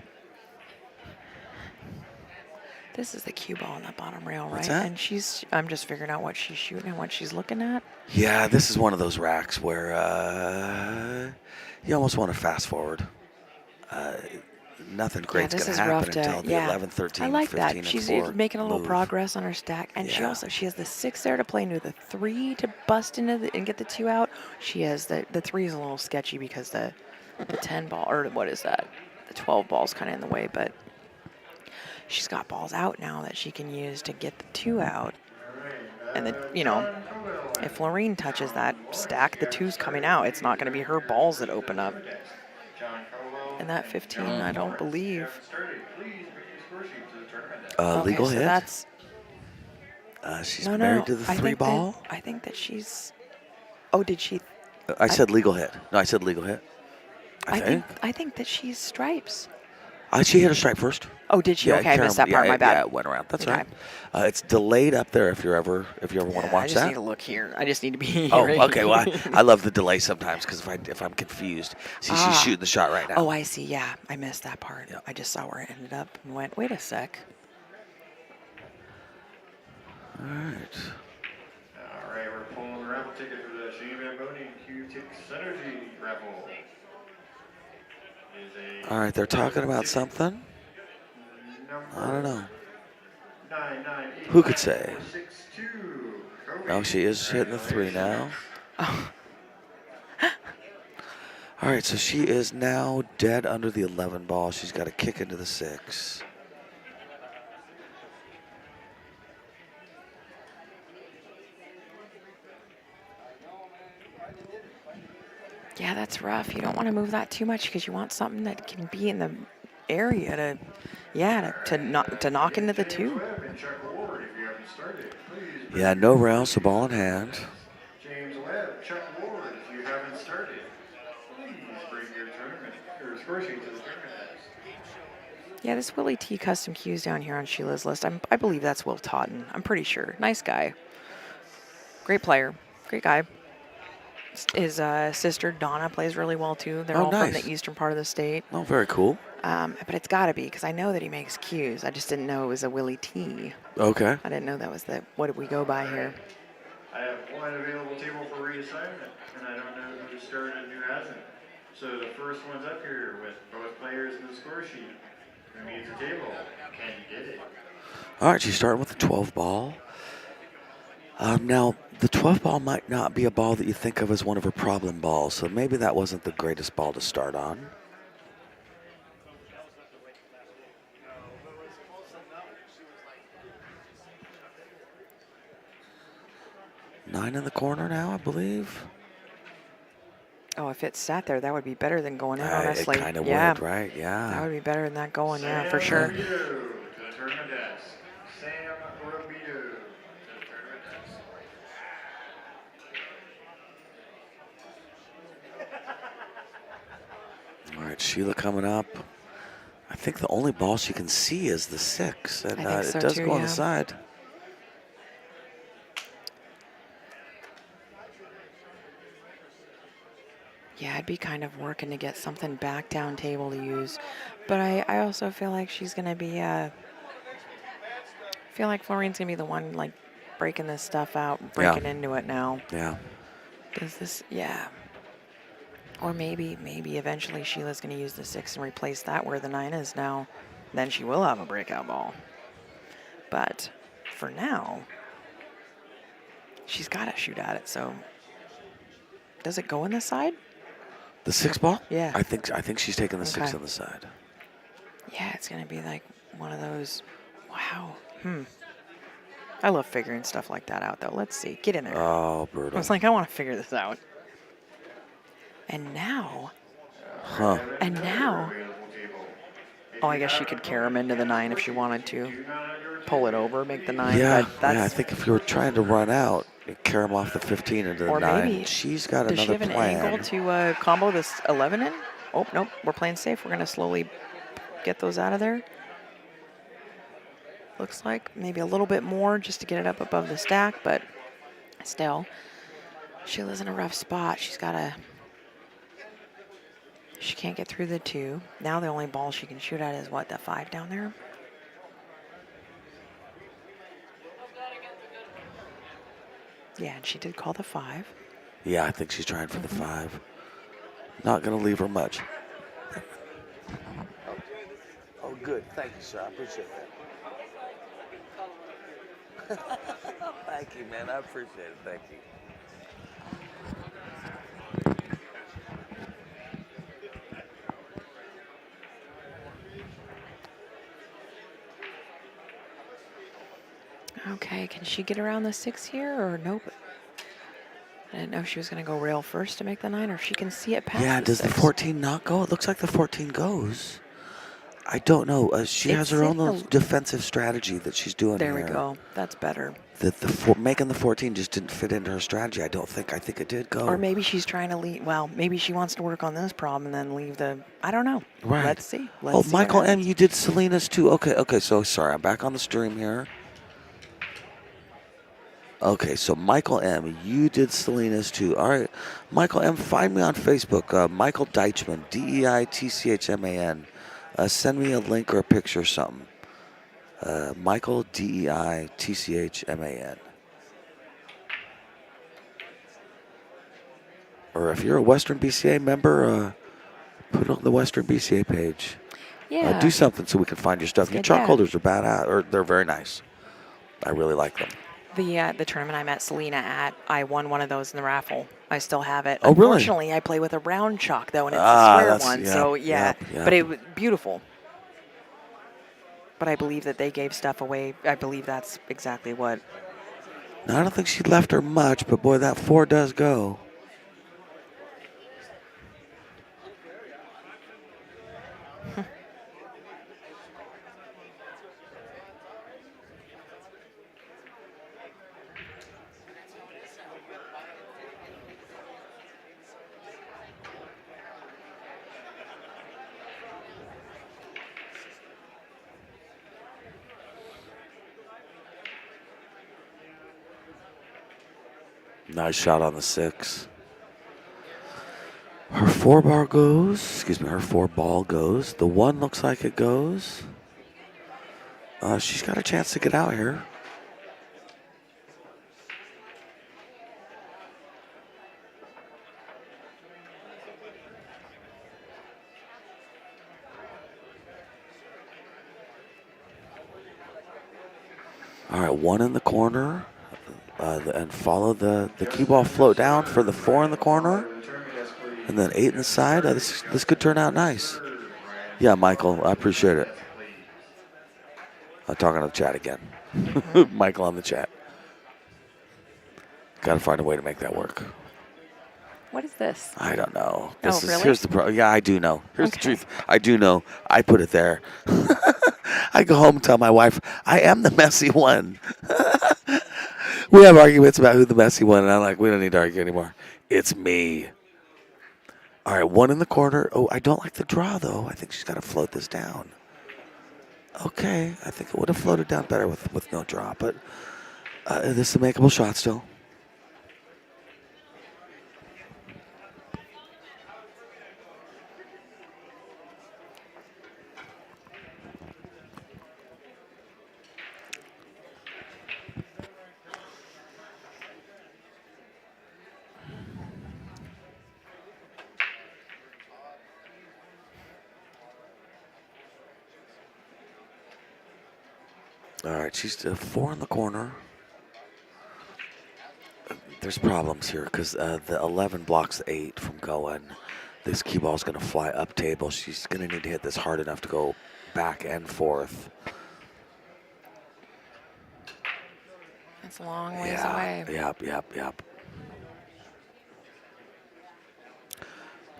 This is the cue ball on that bottom rail, What's right? that? And I'm just figuring out what she's shooting and what she's looking at. Yeah, this is one of those racks where you almost want to fast forward. Nothing Yeah, great's this going to is rough happen to, until the yeah. 11, I 13, like 15, that. and She's 4 making a little move. progress on her stack. And she Yeah. has the 6 there to play into the 3 to bust into and get the 2 out. She has the 3 is a little sketchy because the 10 ball, or what is that? The 12 ball's kind of in the way, but she's got balls out now that she can use to get the 2 out. And if Florine touches that stack, the 2's coming out. It's not going to be her balls that open up. And that 15, I don't believe. Okay, Legal so hit. that's She's no. married to the 3 ball. I think that she's. Oh, did she? I said legal hit. No, I said legal hit. I think. I think that she's stripes. She hit a strike first. Oh, did she? Yeah, Okay, I missed that part. Yeah, My bad. Yeah, it went around. That's Okay. right. It's delayed up there if you ever want to I watch just that. need to look here. I just need to be. Oh, right okay. Well, here. I love the delay sometimes because if I'm confused, see, she's shooting the shot right now. Oh, I see. Yeah, I missed that part. Yep. I just saw where it ended up and went. Wait a sec. All right. All right, we're pulling the raffle ticket for the Shane Bamboni Q-Tix Synergy raffle. All right, they're talking about something. I don't know. 998 Who could say? 462. No, she is hitting the 3 now. All right, so she is now dead under the 11 ball. She's got to kick into the 6. Yeah, that's rough. You don't want to move that too much because you want something that can be in the area to knock into the 2. Yeah, no rail, so ball in hand. James Webb, Chuck Ward, if you haven't started, please bring your tournament or score sheet to the tournament desk. Yeah, this Willie T custom cues down here on Sheila's list. I believe that's Will Totten. I'm pretty sure. Nice guy. Great player. Great guy. His sister Donna plays really well too. They're all from nice. the eastern part of the state. Oh, very cool. But it's got to be because I know that he makes cues. I just didn't know it was a Willie T. Okay. I didn't know that was what did we go by here? I have one available table for reassignment, and I don't know who started and who hasn't. So the first one's up here with both players in the score sheet. Who needs a table? Can you get it? All right, she's starting with the 12 ball. Now, the 12 ball might not be a ball that you think of as one of her problem balls, so maybe that wasn't the greatest ball to start on. Nine in the corner now, I believe. Oh, if it sat there, that would be better than going in, honestly. It kind of yeah, would, right? Yeah. that would be better than that going, yeah, Sam for sure. Robito to the tournament desk. Sam Robito to the tournament desk. All right, Sheila coming up. I think the only ball she can see is the 6, and I think so it does too, go on yeah. the side. Yeah, I'd be kind of working to get something back down table to use. But I also feel like she's going to be, feel like Florine's going to be the one, like, breaking this stuff out, breaking into it now. Yeah. Does this, yeah. Or maybe eventually Sheila's going to use the 6 and replace that where the 9 is now. Then she will have a breakout ball. But for now, she's got to shoot at it, so. Does it go in the side? The 6 ball? Yeah. I think she's taking the 6 Okay. on the side. Yeah, it's going to be like one of those, wow. I love figuring stuff like that out, though. Let's see. Get in there. Oh, I brutal. was like, I want to figure this out. And now, Huh. oh, I guess she could carry him into the 9 if she wanted to. Pull it over, make the 9. Yeah, but that's, yeah, I think if you were trying to run out, you carry him off the 15 into the Or 9. maybe- She's got does she another have an plan. angle to combo this 11 in? Oh, nope. We're playing safe. We're going to slowly get those out of there. Looks like maybe a little bit more just to get it up above the stack, but still, Sheila's in a rough spot. She can't get through the 2. Now the only ball she can shoot at is what, the 5 down there? Yeah, and she did call the 5. Yeah, I think she's trying for the 5. Not going to leave her much. Oh, good. Thank you, sir. I appreciate that. Thank you, man. I appreciate it. Thank you. Okay, can she get around the 6 here or nope? I didn't know if she was going to go rail first to make the 9 or if she can see it past Yeah, the does the 6. 14 not go? It looks like the 14 goes. I don't know. She has her own little defensive strategy that she's doing There here. we go. That's better. Making the 14 just didn't fit into her strategy. I think it did go. Or maybe she's trying to leave. Well, maybe she wants to work on this problem and then leave the. I don't know. Right. Let's see. Let's see Michael what M., happens. you did Selena's too. Okay. So sorry, I'm back on the stream here. Okay, so Michael M., you did Selena's too. All right, Michael M., find me on Facebook, Michael Deichman, Deitchman. Send me a link or a picture or something. Michael Deitchman. Or if you're a Western BCA member, put it on the Western BCA page. Yeah. Do something so we can find your stuff. Your get chalk that. holders are badass, or they're very nice. I really like them. The tournament I met Selena at, I won one of those in the raffle. I still have it. Oh, really? Unfortunately, I play with a round chalk though, and it's a square one. Yep, so yeah, yep. but it was beautiful. But I believe that they gave stuff away. I believe that's exactly what. Now, I don't think she left her much, but boy, that 4 does go. Nice shot on the 6. Her 4 bar goes. Her 4 ball goes. The 1 looks like it goes. She's got a chance to get out here. All right, 1 in the corner. And follow the cue ball float down for the 4 in the corner. And then 8 in the side. This could turn out nice. Yeah, Michael, I appreciate it. I'm talking to the chat again. Michael on the chat. Got to find a way to make that work. What is this? I don't know. Really? Here's the problem. Yeah, I do know. Here's the truth. I do know. I put it there. I go home and tell my wife, I am the messy one. We have arguments about who the messy one, and I'm like, we don't need to argue anymore. It's me. All right, 1 in the corner. Oh, I don't like the draw, though. I think she's got to float this down. Okay, I think it would have floated down better with no draw, but this is a makeable shot still. All right, she's 4 in the corner. There's problems here because the 11 blocks the 8 from going. This cue ball is going to fly up table. She's going to need to hit this hard enough to go back and forth. It's a long ways away. Yep.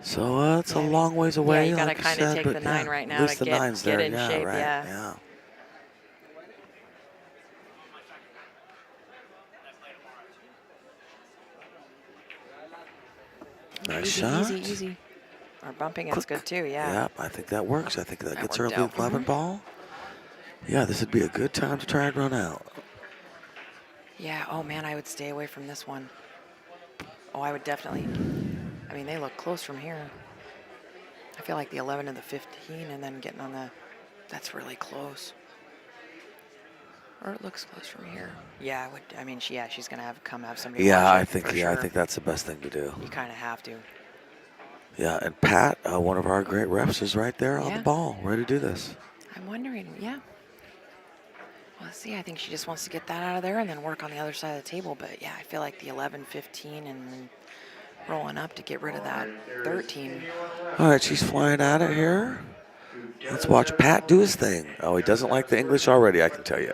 So it's a long ways away. Yeah, you got to like kind of said, take but the 9 right at now least to the get 9's there. in Yeah, shape. right. Yeah. Nice shot. Easy. Or bumping it's good too, yeah. Yep, I think that works. I think that gets her worked the out. 11 ball. Yeah, this would be a good time to try and run out. Yeah, oh man, I would stay away from this one. Oh, I would definitely. I mean, they look close from here. I feel like the 11 and the 15 and then getting on the. That's really close. Or it looks close from here. Yeah, I mean, she's gonna have somebody. Yeah, watch I it think for yeah, I sure. think that's the best thing to do. You kind of have to. Yeah, and Pat, one of our great refs, is right there on the Yeah. ball, ready to do this. I'm wondering. Yeah. Well, see, I think she just wants to get that out of there and then work on the other side of the table. But yeah, I feel like the 11, 15, and then rolling up to get rid of that 13. All right, she's flying at it here. Let's watch Pat do his thing. Oh, he doesn't like the English already, I can tell you.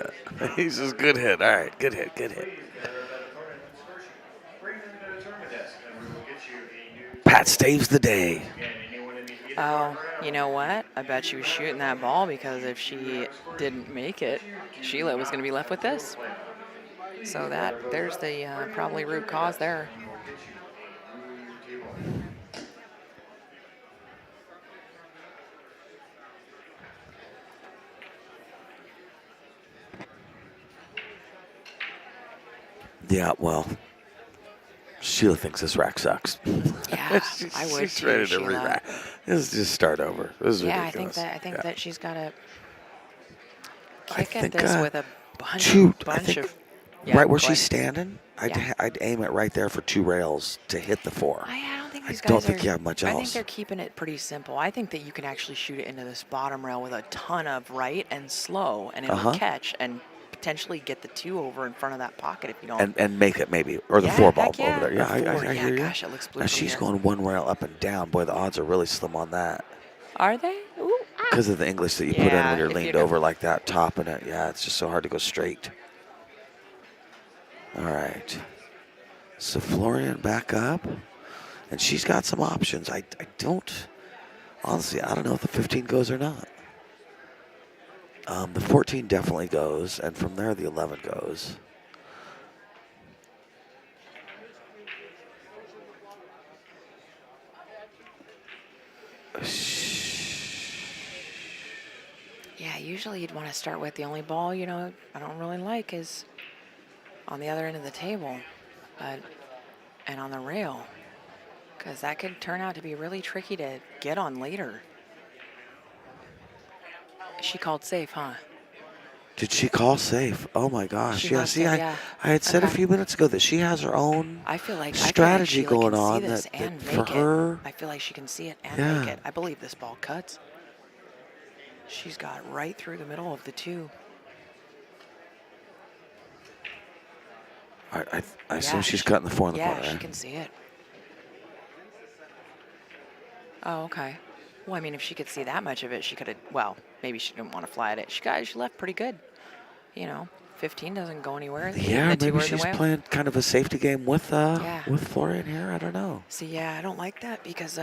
He's just good hit. All right, good hit, good hit. Pat saves the day. Oh, you know what? I bet she was shooting that ball because if she didn't make it, Sheila was going to be left with this. So there's the probably root cause there. Yeah, well, Sheila thinks this rack sucks. Yeah, I would She's too, ready to Sheila. re-rack. Let's just start over. This is Yeah, ridiculous. I think Yeah. that she's got to I kick at think, this with a bunch shoot, I bunch think of yeah, right where go she's ahead. standing, Yeah. I'd aim it right there for 2 rails to hit the 4. I don't think I these guys don't think are, you have much I think else. they're keeping it pretty simple. I think that you can actually shoot it into this bottom rail with a ton of right and slow, and it'll catch and potentially get the 2 over in front of that pocket if you don't. And make it maybe, or the Yeah, 4 ball heck yeah. over there. Yeah, Or 4, I yeah, hear you. gosh, it looks blue Now from she's here. going 1 rail up and down. Boy, the odds are really slim on that Are they? Ooh, ah. because of the English that you put in Yeah, when you're if leaned you over like that, topping it. Yeah, it's just so hard to go straight. All right. So Florian back up, and she's got some options. I don't, honestly, I don't know if the 15 goes or not. The 14 definitely goes, and from there the 11 goes. Yeah, usually you'd want to start with the only ball, I don't really like is on the other end of the table, and on the rail, because that could turn out to be really tricky to get on later. She called safe, huh? Did she call safe? Oh my gosh! She Yeah. must See, have, I yeah. had said a Okay. few minutes ago that she has her own I feel like strategy Sheila going can on see this that and for make her. it. I feel like she can see it and Yeah. make it. I believe this ball cuts. She's got right through the middle of the 2. I assume she's cutting the 4 in the Yeah, corner. she Right? can see it. Oh, okay. Well, I mean, if she could see that much of it, she could have. Well, maybe she didn't want to fly at it. She left pretty good. 15 doesn't go anywhere. Yeah, The 2 maybe are in the she's way. playing kind of a safety game with Yeah. Florian here. I don't know. See, yeah, I don't like that because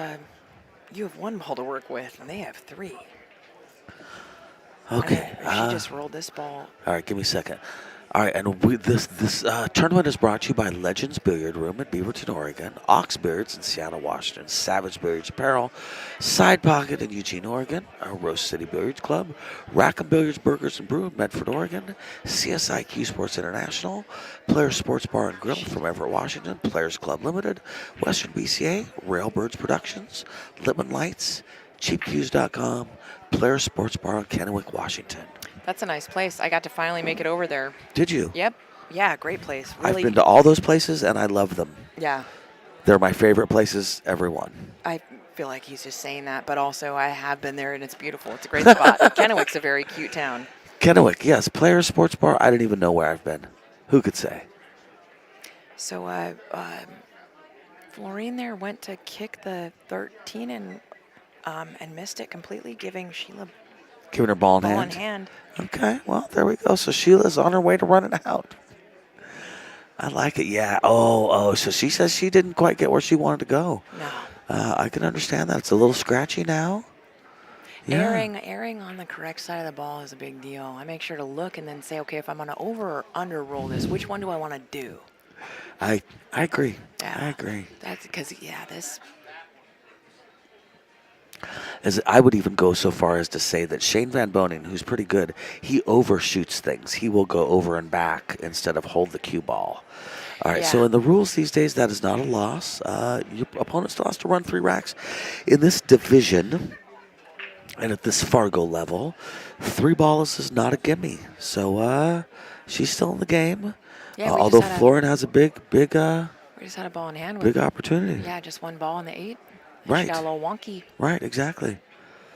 you have 1 ball to work with, and they have 3. Okay. If she just rolled this ball. All right, give me a second. All right, and this tournament is brought to you by Legends Billiard Room in Beaverton, Oregon, Ox Billiards in Seattle, Washington, Savage Billiards Apparel, Side Pocket in Eugene, Oregon, Rose City Billiards Club, Rackham Billiards Burgers and Brew in Medford, Oregon, CSI Q Sports International, Players Sports Bar and Grill from Everett, Washington, Players Club Limited, Western BCA, Railbirds Productions, Lippman Lights, CheapQs.com, Players Sports Bar in Kennewick, Washington. That's a nice place. I got to finally make it over there. Did you? Yep. Yeah, great place. Really. I've been to all those places, and I love them. Yeah. They're my favorite places, every one. I feel like he's just saying that, but also I have been there and it's beautiful. It's a great spot. Kennewick's a very cute town. Kennewick, yes. Players Sports Bar. I didn't even know where I've been. Who could say? So Florine there went to kick the 13 and missed it completely, giving Sheila Giving her ball in ball hand. in hand. Okay, well, there we go. So Sheila's on her way to running out. I like it, yeah. Oh, so she says she didn't quite get where she wanted to go. No. I can understand that. It's a little scratchy now. Yeah. Airing on the correct side of the ball is a big deal. I make sure to look and then say, okay, if I'm going to over or under roll this, which one do I want to do? I agree. Yeah. I agree. That's because, this. As I would even go so far as to say that Shane Van Boning, who's pretty good, he overshoots things. He will go over and back instead of hold the cue ball. All right, so in the rules these days, that is not a loss. Your opponent still has to run 3 racks. In this division and at this Fargo level, 3 balls is not a gimme. So, She's still in the game. Yeah, we Although just had Florin has a big we just had a ball in hand with opportunity. yeah, just one ball in the 8. And Right. she got a little wonky. Right, exactly.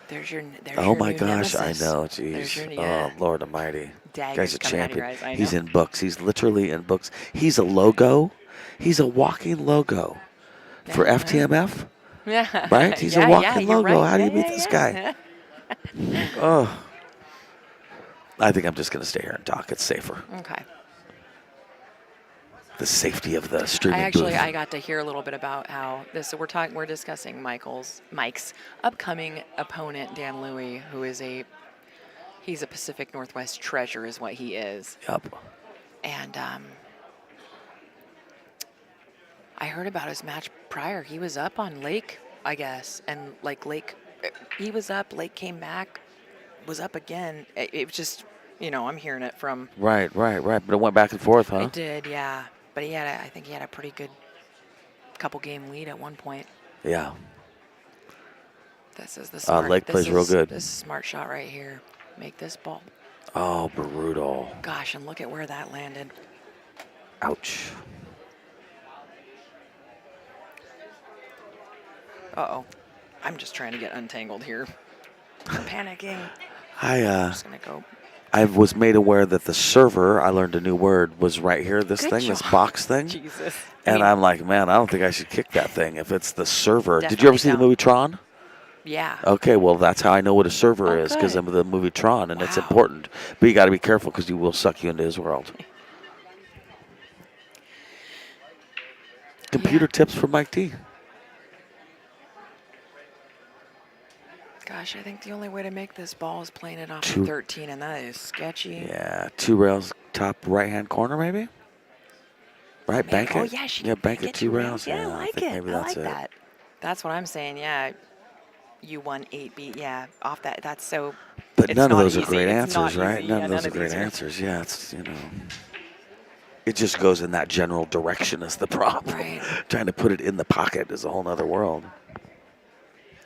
There's your Oh your my new gosh, nemesis. I know, There's your jeez. yeah. Oh, Lord Almighty. Daggers Guy's a coming out of your champion. eyes. I know. He's in books. He's literally in books. He's a logo. He's a walking logo for Yeah, FTMF, yeah. right? He's a yeah, walking you're logo. right. How do you Yeah, beat yeah, this yeah. guy? Oh, I think I'm just going to stay here and talk. It's safer. Okay. The safety of the streaming booth. I got to hear a little bit about how this. So we're discussing Mike's upcoming opponent, Dan Louie, who is he's a Pacific Northwest treasure, is what he is. Yep. And I heard about his match prior. He was up on Lake, I guess, and like Lake, he was up. Lake came back, was up again. It was just, I'm hearing it from. Right. But it went back and forth, huh? It did, yeah. But I think he had a pretty good couple game lead at one point. Yeah. This is the smart. Lake plays real good. This is a smart shot right here. Make this ball. Oh, brutal. Gosh, and look at where that landed. Ouch. Uh-oh. I'm just trying to get untangled here. I'm panicking. I'm just going to go. I was made aware that the server, I learned a new word, was right here, this Good thing, this job. box thing. Jesus. And I'm like, man, I don't think I should kick that thing if it's the server. Did Definitely you ever see the don't. movie Tron? Yeah. Okay, well, that's how I know what a server Oh, is, because good. of the movie Tron, and it's Wow. important. But you got to be careful because he will suck you into his world. Computer tips from Mike T. Gosh, I think the only way to make this ball is playing it off Two- of 13, and that is sketchy. Yeah, 2 rails, top right-hand corner, maybe? Right, Maybe- bank it. Oh, yeah, she Yeah, can bank it 2 rails. Yeah, I like think it. maybe I that's like it. that. That's what I'm saying, yeah. You won 8 yeah, off that. That's so. But it's none of not those are easy. great It's not answers, right? easy. None Yeah, of those are great these answers. Yeah, it's, it just goes in that general direction is the problem. Right. Trying to put it in the pocket is a whole other world.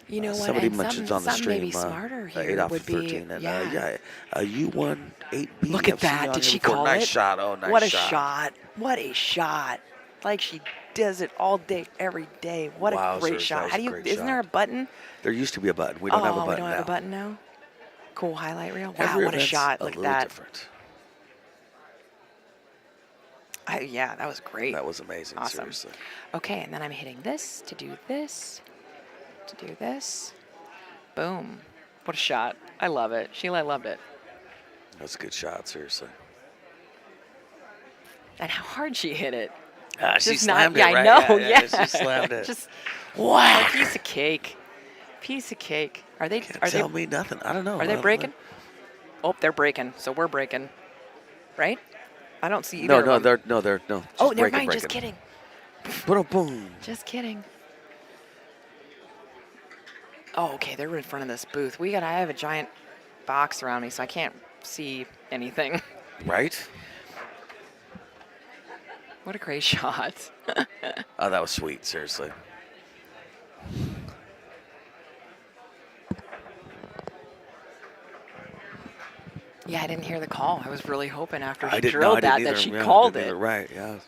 You know what? Somebody and mentions something, on the something stream maybe smarter 8 here off would of be 13. And yeah. You won 8B. Look at I've seen you that. on Did here she before. call Nice it? shot. Oh, nice What a shot. shot. What a shot. Like she does it all day, every day. What a Wowzers, great that shot. was How a do you, great isn't there a shot. button? There used to be a button. We don't have a button we don't now. have a button now? Cool highlight reel. Wow, Every what a event's shot. a Look at little that. different. Yeah, that was great. That was amazing, Awesome. seriously. Okay, and then I'm hitting this to do this, to do this. Boom. What a shot. I love it. Sheila, I loved it. That's a good shot, seriously. And how hard she hit it. She Just slammed not, it, yeah, right? I know, Yeah, yeah. she slammed it. Just Wow. a piece of cake. Piece of cake. Are they Can't are tell they me nothing. I don't know. are I they don't breaking? know. Oh, they're breaking. So we're breaking. Right? I don't see either. No, of them. they're no. Oh, Just never breaking, mind. Just breaking. kidding. Boom, boom. Just kidding. Oh, okay. They're in front of this booth. I have a giant box around me, so I can't see anything. Right? What a great shot. Oh, that was sweet, seriously. Yeah, I didn't hear the call. I was really hoping after she I didn't drilled know. I that didn't either. she Yeah, I called didn't it. either. Right, yeah.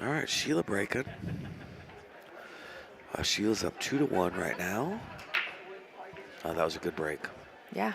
All right, Sheila breaking. Sheila's up 2-1 right now. That was a good break. Yeah.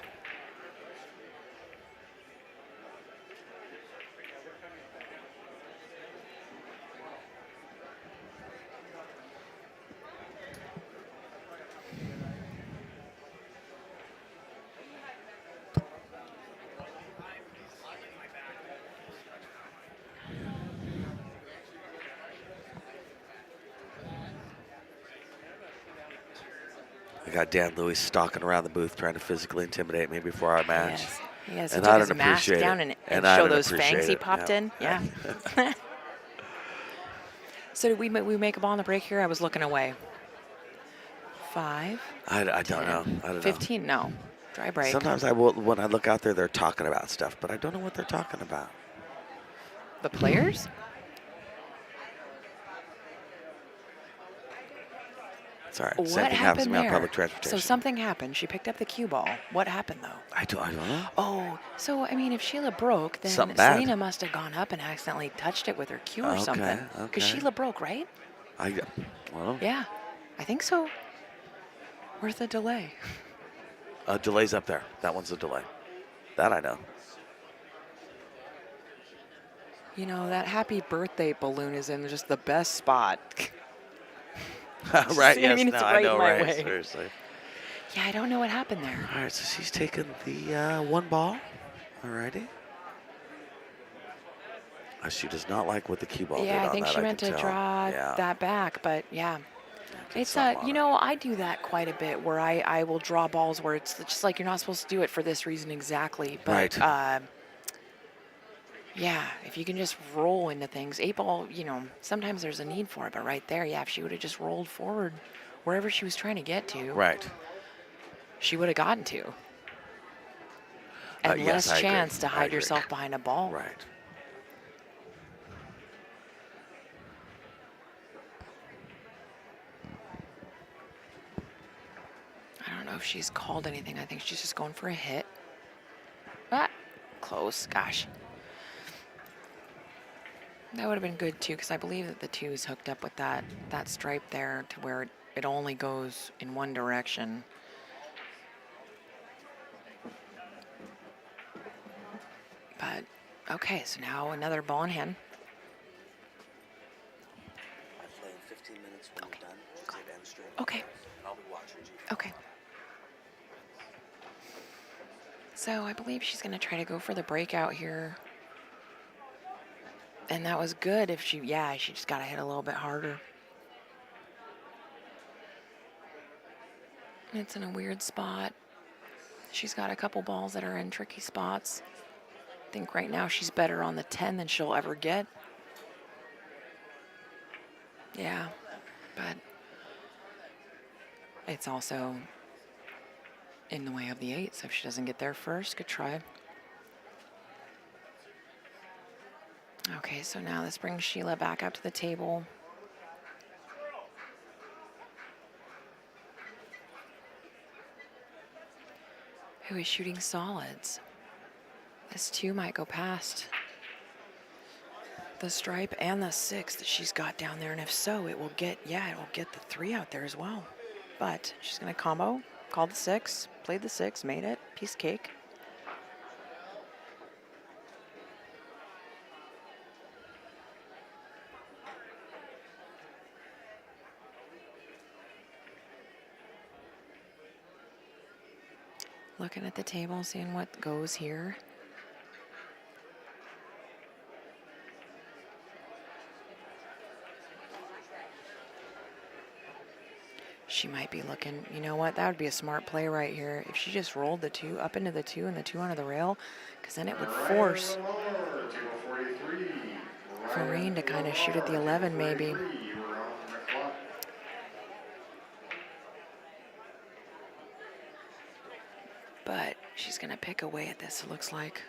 I got Dan Lewis stalking around the booth trying to physically intimidate me before our match. Yes. And He I took his don't mask appreciate down it. and I show don't those fangs appreciate he it. popped in. Yeah. So did we make a ball on the break here? I was looking away. 5. I don't 10, know. I don't know. 15? No. Dry break. Sometimes I will, when I look out there, they're talking about stuff, but I don't know what they're talking about. The players? Sorry, same What thing happens to happened me on there? public transportation. So something happened. She picked up the cue ball. What happened though? I don't know. Oh, so I mean, if Sheila broke, then Something bad. Selena must have gone up and accidentally touched it with her cue or Okay, something. okay. Because Sheila broke, right? Well, Yeah, I think so. Where's the delay? delay's up there. That one's a delay. That I know. You know, that happy birthday balloon is in just the best spot. Right, I yes, mean, it's no, I right know, in my right, way. seriously. Yeah, I don't know what happened there. All right, so she's taking the one ball. All righty. She does not like what the cue ball did Yeah, I on think that, she I meant can to tell. draw Yeah. that back, but yeah. It's something on you it. know, I do that quite a bit where I will draw balls where it's just like you're not supposed to do it for this reason exactly. But Right. yeah, if you can just roll into things. 8-ball, you know, sometimes there's a need for it, but right there, yeah, if she would have just rolled forward wherever she was trying to get to, Right. she would have gotten to. And Yes, less I agree. chance to I hide agree. yourself behind a ball. Right. I don't know if she's called anything. I think she's just going for a hit. Ah, close. Gosh. That would have been good too, because I believe that the 2 is hooked up with that stripe there to where it only goes in one direction. But okay, so now another ball in hand. I play in 15 minutes when Okay. you're done. Just hit end stream. Okay. I'll be watching you. Okay. So I believe she's going to try to go for the breakout here. And that was good if she just got to hit a little bit harder. It's in a weird spot. She's got a couple balls that are in tricky spots. I think right now she's better on the 10 than she'll ever get. Yeah, but it's also in the way of the 8, so if she doesn't get there first, good try. Okay, so now this brings Sheila back up to the table. Who is shooting solids? This 2 might go past the stripe and the 6 that she's got down there, and if so, it will get the 3 out there as well. But she's gonna combo, called the 6, played the 6, made it, piece of cake. Looking at the table, seeing what goes here. She might be looking, you know what, that would be a smart play right here. If she just rolled the 2 up into the 2 and the 2 onto the rail, because then it would force Farine to kind of shoot at the 11 maybe. But she's going to pick away at this, it looks like.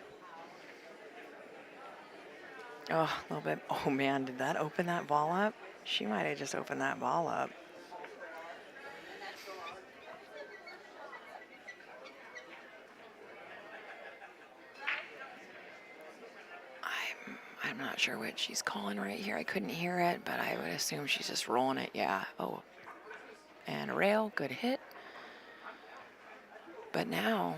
Oh, a little bit. Oh, man, did that open that ball up? She might have just opened that ball up. I'm not sure what she's calling right here. I couldn't hear it, but I would assume she's just rolling it. Yeah. Oh, and a rail. Good hit. But now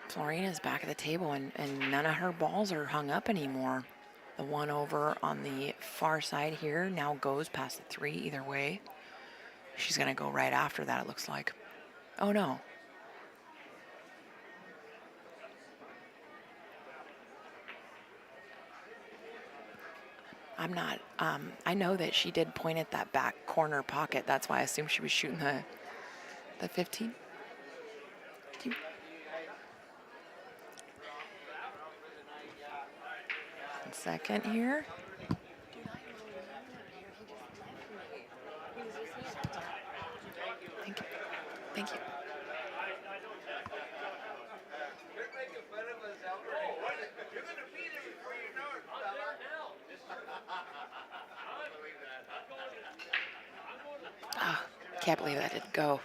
Florina's back at the table, and none of her balls are hung up anymore. The one over on the far side here now goes past the 3 either way. She's going to go right after that, it looks like. Oh, no. I'm not, I know that she did point at that back corner pocket. That's why I assumed she was shooting the 15. Second here. Thank you. Thank you. Can't believe that didn't go.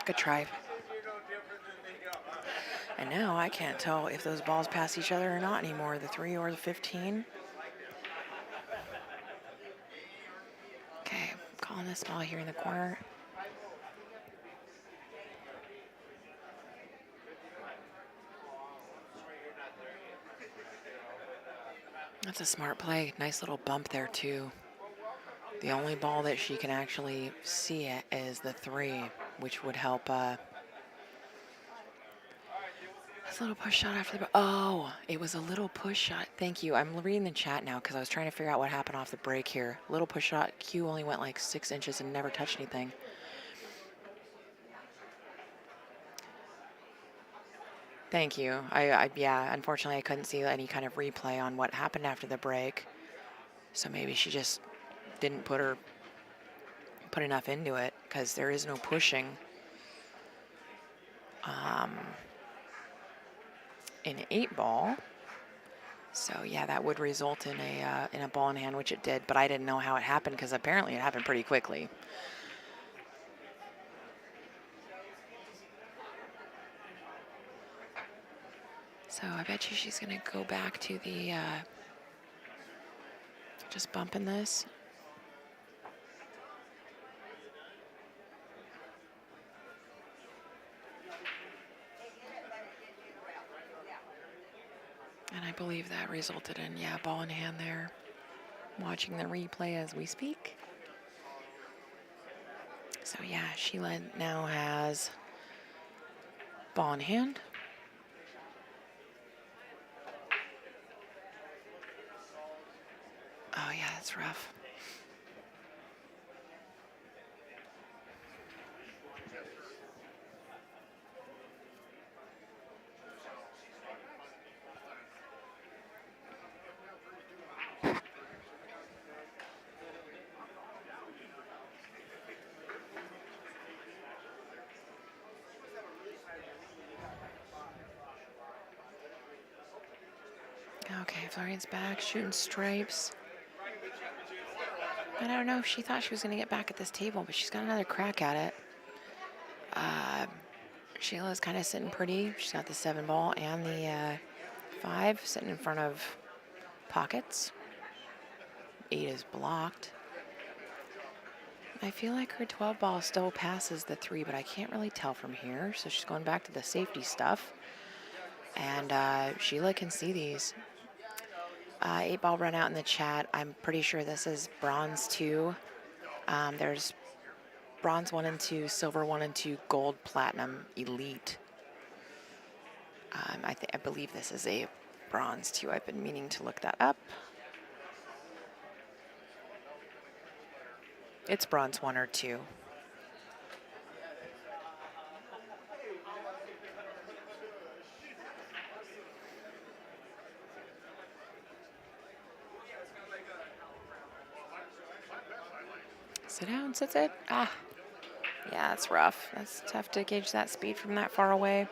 Good try. And now I can't tell if those balls pass each other or not anymore, the 3 or the 15. Okay, calling this ball here in the corner. That's a smart play. Nice little bump there, too. The only ball that she can actually see it is the 3, which would help. This little push shot after the. Oh, it was a little push shot. Thank you. I'm reading the chat now because I was trying to figure out what happened off the break here. Little push shot. Q only went like 6 inches and never touched anything. Thank you. Yeah, unfortunately, I couldn't see any kind of replay on what happened after the break. So maybe she just didn't put enough into it because there is no pushing. In an 8-ball. So yeah, that would result in a ball in hand, which it did. But I didn't know how it happened because apparently it happened pretty quickly. So I bet you she's going to go back to the just bumping this. And I believe that resulted in, yeah, ball in hand there. Watching the replay as we speak. So yeah, Sheila now has ball in hand. Oh yeah, that's rough. Okay, Florian's back, shooting stripes. I don't know if she thought she was going to get back at this table, but she's got another crack at it. Sheila's kind of sitting pretty. She's got the 7 ball and the 5 sitting in front of pockets. 8 is blocked. I feel like her 12 ball still passes the 3, but I can't really tell from here. So she's going back to the safety stuff. And Sheila can see these. 8 ball run out in the chat. I'm pretty sure this is bronze 2. There's bronze 1 and 2, silver 1 and 2, gold, platinum, elite. I believe this is a bronze 2. I've been meaning to look that up. It's bronze 1 or 2. Sit down, sit. Ah, yeah, that's rough. That's tough to gauge that speed from that far away.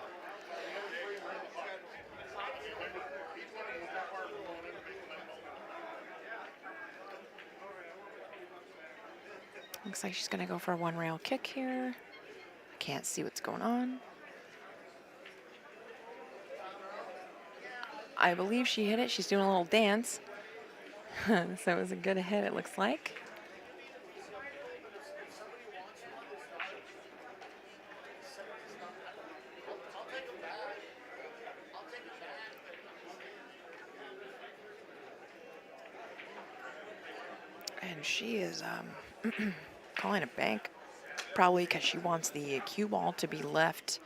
Looks like she's going to go for a 1-rail kick here. I can't see what's going on. I believe she hit it. She's doing a little dance. So it was a good hit, it looks like. And she is calling a bank, probably because she wants the cue ball to be left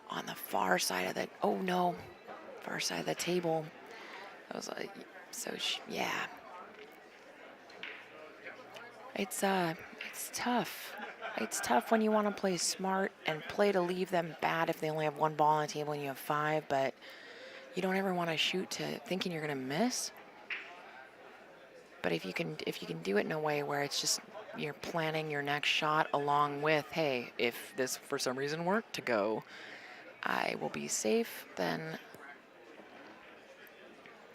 on the far side of the, oh no, far side of the table. I was like, so she, yeah. It's tough. It's tough when you want to play smart and play to leave them bad if they only have 1 ball on the table and you have 5, but you don't ever want to shoot to thinking you're going to miss. But if you can do it in a way where it's just you're planning your next shot along with, hey, if this for some reason weren't to go, I will be safe, then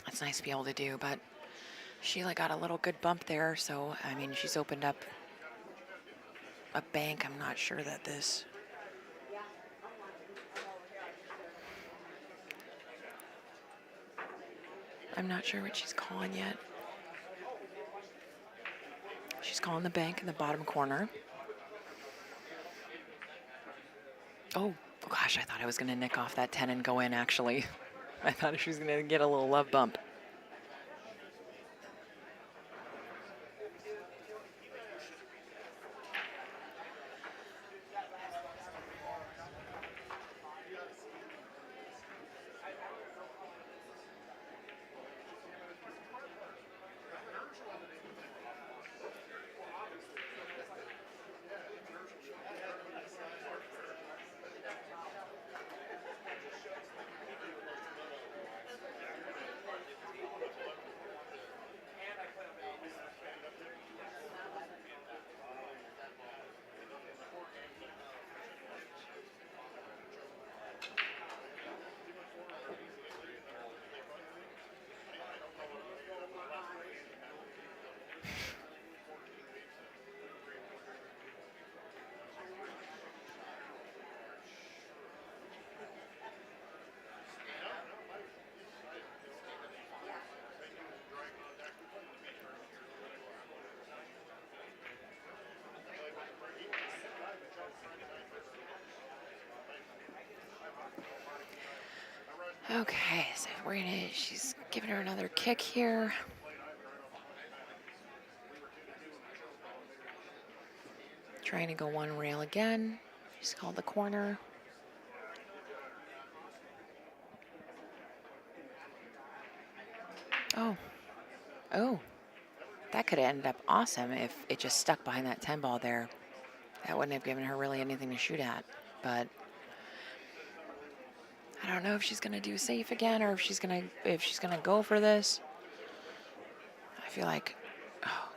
it's nice to be able to do. But Sheila got a little good bump there, so I mean she's opened up a bank, I'm not sure that this. I'm not sure what she's calling yet. She's calling the bank in the bottom corner. Oh, gosh, I thought I was going to nick off that 10 and go in, actually. I thought she was going to get a little love bump. Okay, so she's giving her another kick here. Trying to go one rail again. She's called the corner. Oh. Oh. That could have ended up awesome if it just stuck behind that 10 ball there. That wouldn't have given her really anything to shoot at. But I don't know if she's gonna do safe again or if she's gonna go for this. I feel like, oh.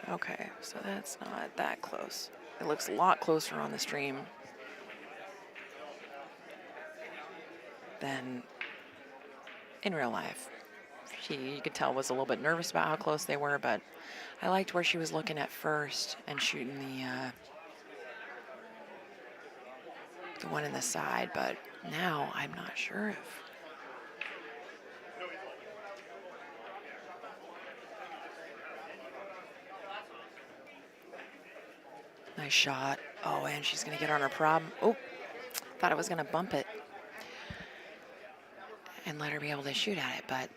Okay, so that's not that close. It looks a lot closer on the stream than in real life. You could tell, was a little bit nervous about how close they were, but I liked where she was looking at first and shooting the one in the side, but now I'm not sure if. Nice shot. Oh, and she's gonna get on her problem. Oh, thought I was gonna bump it and let her be able to shoot at it, but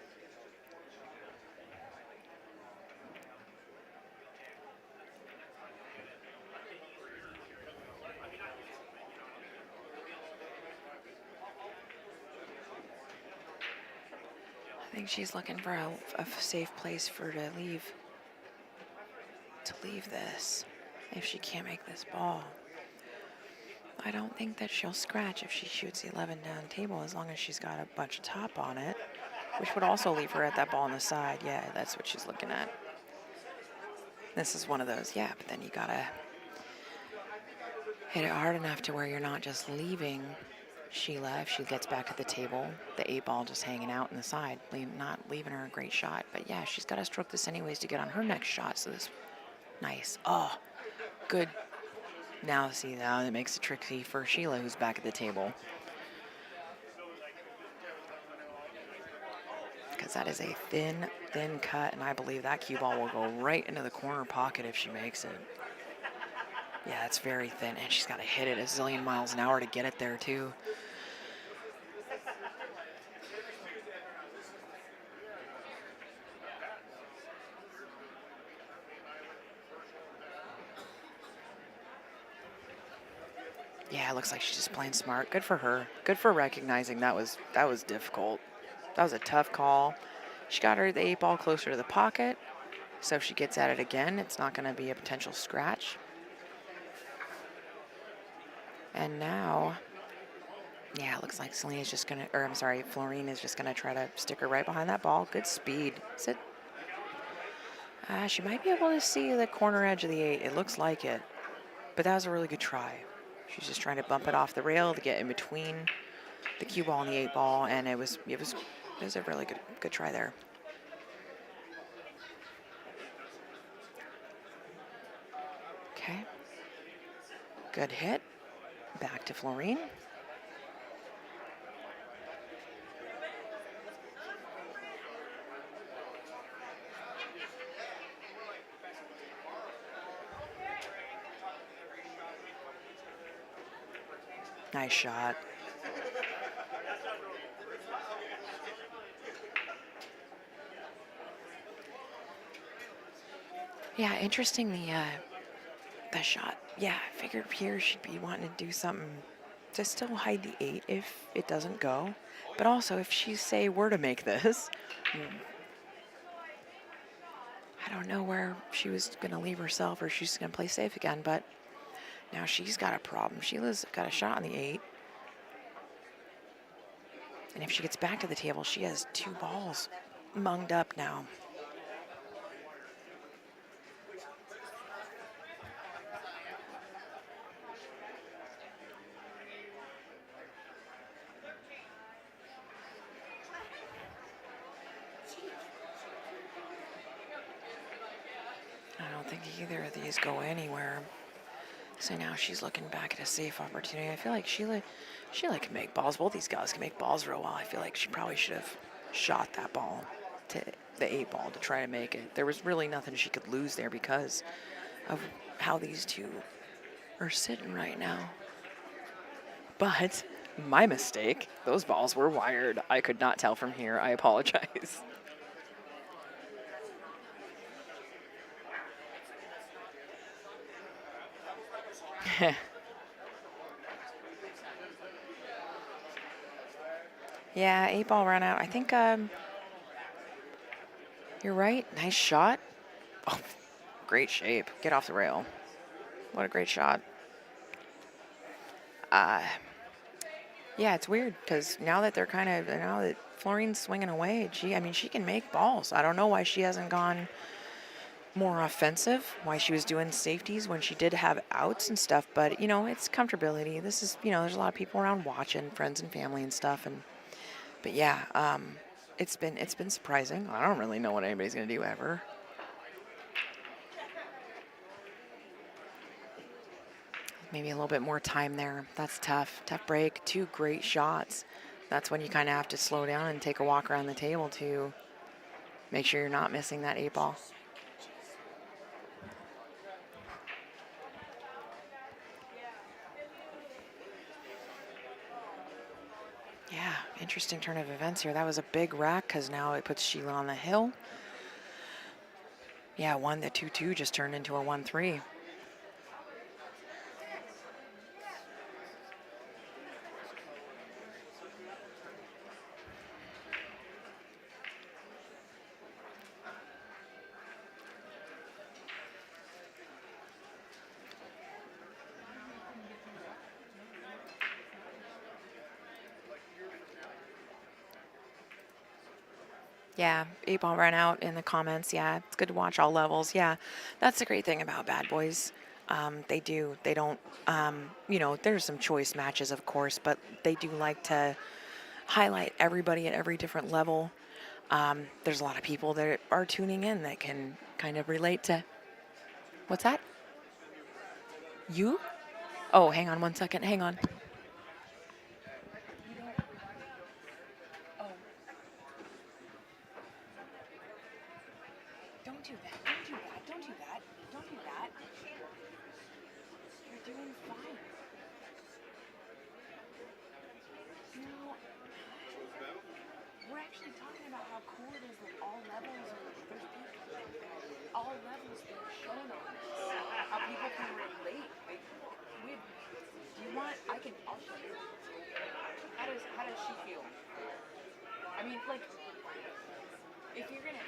I think she's looking for a safe place for her to leave this if she can't make this ball. I don't think that she'll scratch if she shoots the 11 down table as long as she's got a bunch of top on it, which would also leave her at that ball on the side. Yeah, that's what she's looking at. This is one of those, yeah, but then you gotta hit it hard enough to where you're not just leaving Sheila if she gets back to the table, the 8 ball just hanging out in the side, not leaving her a great shot. But yeah, she's got to stroke this anyways to get on her next shot. So this, nice. Oh, good. Now see, now it makes it tricky for Sheila, who's back at the table. Because that is a thin cut, and I believe that cue ball will go right into the corner pocket if she makes it. Yeah, it's very thin, and she's got to hit it a zillion miles an hour to get it there, too. Yeah, it looks like she's just playing smart. Good for her. Good for recognizing that was difficult. That was a tough call. She got her the 8 ball closer to the pocket, so if she gets at it again, it's not going to be a potential scratch. And now, yeah, it looks like Selena's just going to, or I'm sorry, Florine is just going to try to stick her right behind that ball. Good speed. Is it? She might be able to see the corner edge of the 8. It looks like it, but that was a really good try. She's just trying to bump it off the rail to get in between the cue ball and the 8 ball, and it was a really good try there. Okay. Good hit. Back to Florine. Nice shot. Yeah, interesting the shot. Yeah, I figured here she'd be wanting to do something to still hide the 8 if it doesn't go. But also if she say were to make this, I don't know where she was gonna leave herself or she's gonna play safe again, but now she's got a problem. Sheila's got a shot on the 8. And if she gets back to the table, she has 2 balls munged up now. I don't think either of these go anywhere. So now she's looking back at a safe opportunity. I feel like Sheila can make balls. Both these guys can make balls real well. I feel like she probably should have shot that ball to the 8 ball to try to make it. There was really nothing she could lose there because of how these two are sitting right now. But my mistake. Those balls were wired. I could not tell from here. I apologize. Yeah, 8 ball ran out. I think you're right. Nice shot. Oh, great shape. Get off the rail. What a great shot. Yeah, it's weird because now that now that Florine's swinging away, I mean, she can make balls. I don't know why she hasn't gone more offensive, why she was doing safeties when she did have outs and stuff, but, it's comfortability. This is, there's a lot of people around watching, friends and family and stuff, but yeah, it's been surprising. I don't really know what anybody's going to do ever. Maybe a little bit more time there. That's tough. Tough break. 2 great shots. That's when you kind of have to slow down and take a walk around the table to make sure you're not missing that 8 ball. Yeah, interesting turn of events here. That was a big rack because now it puts Sheila on the hill. Yeah, the 2-2 just turned into a 1-3. Yeah, 8 ball ran out in the comments. Yeah, it's good to watch all levels. Yeah, that's the great thing about Bad Boys. They don't, there's some choice matches, of course, but they do like to highlight everybody at every different level. There's a lot of people that are tuning in that can kind of relate to. What's that? You? Oh, hang on 1 second. Hang on. Don't do that. Don't do that. Don't do that. Don't do that. You're doing fine. No. We're actually talking about how cool it is that all levels are shown on this. How people can relate. Like, do you want? I'll show you. How does she feel? I mean, like, if you're gonna.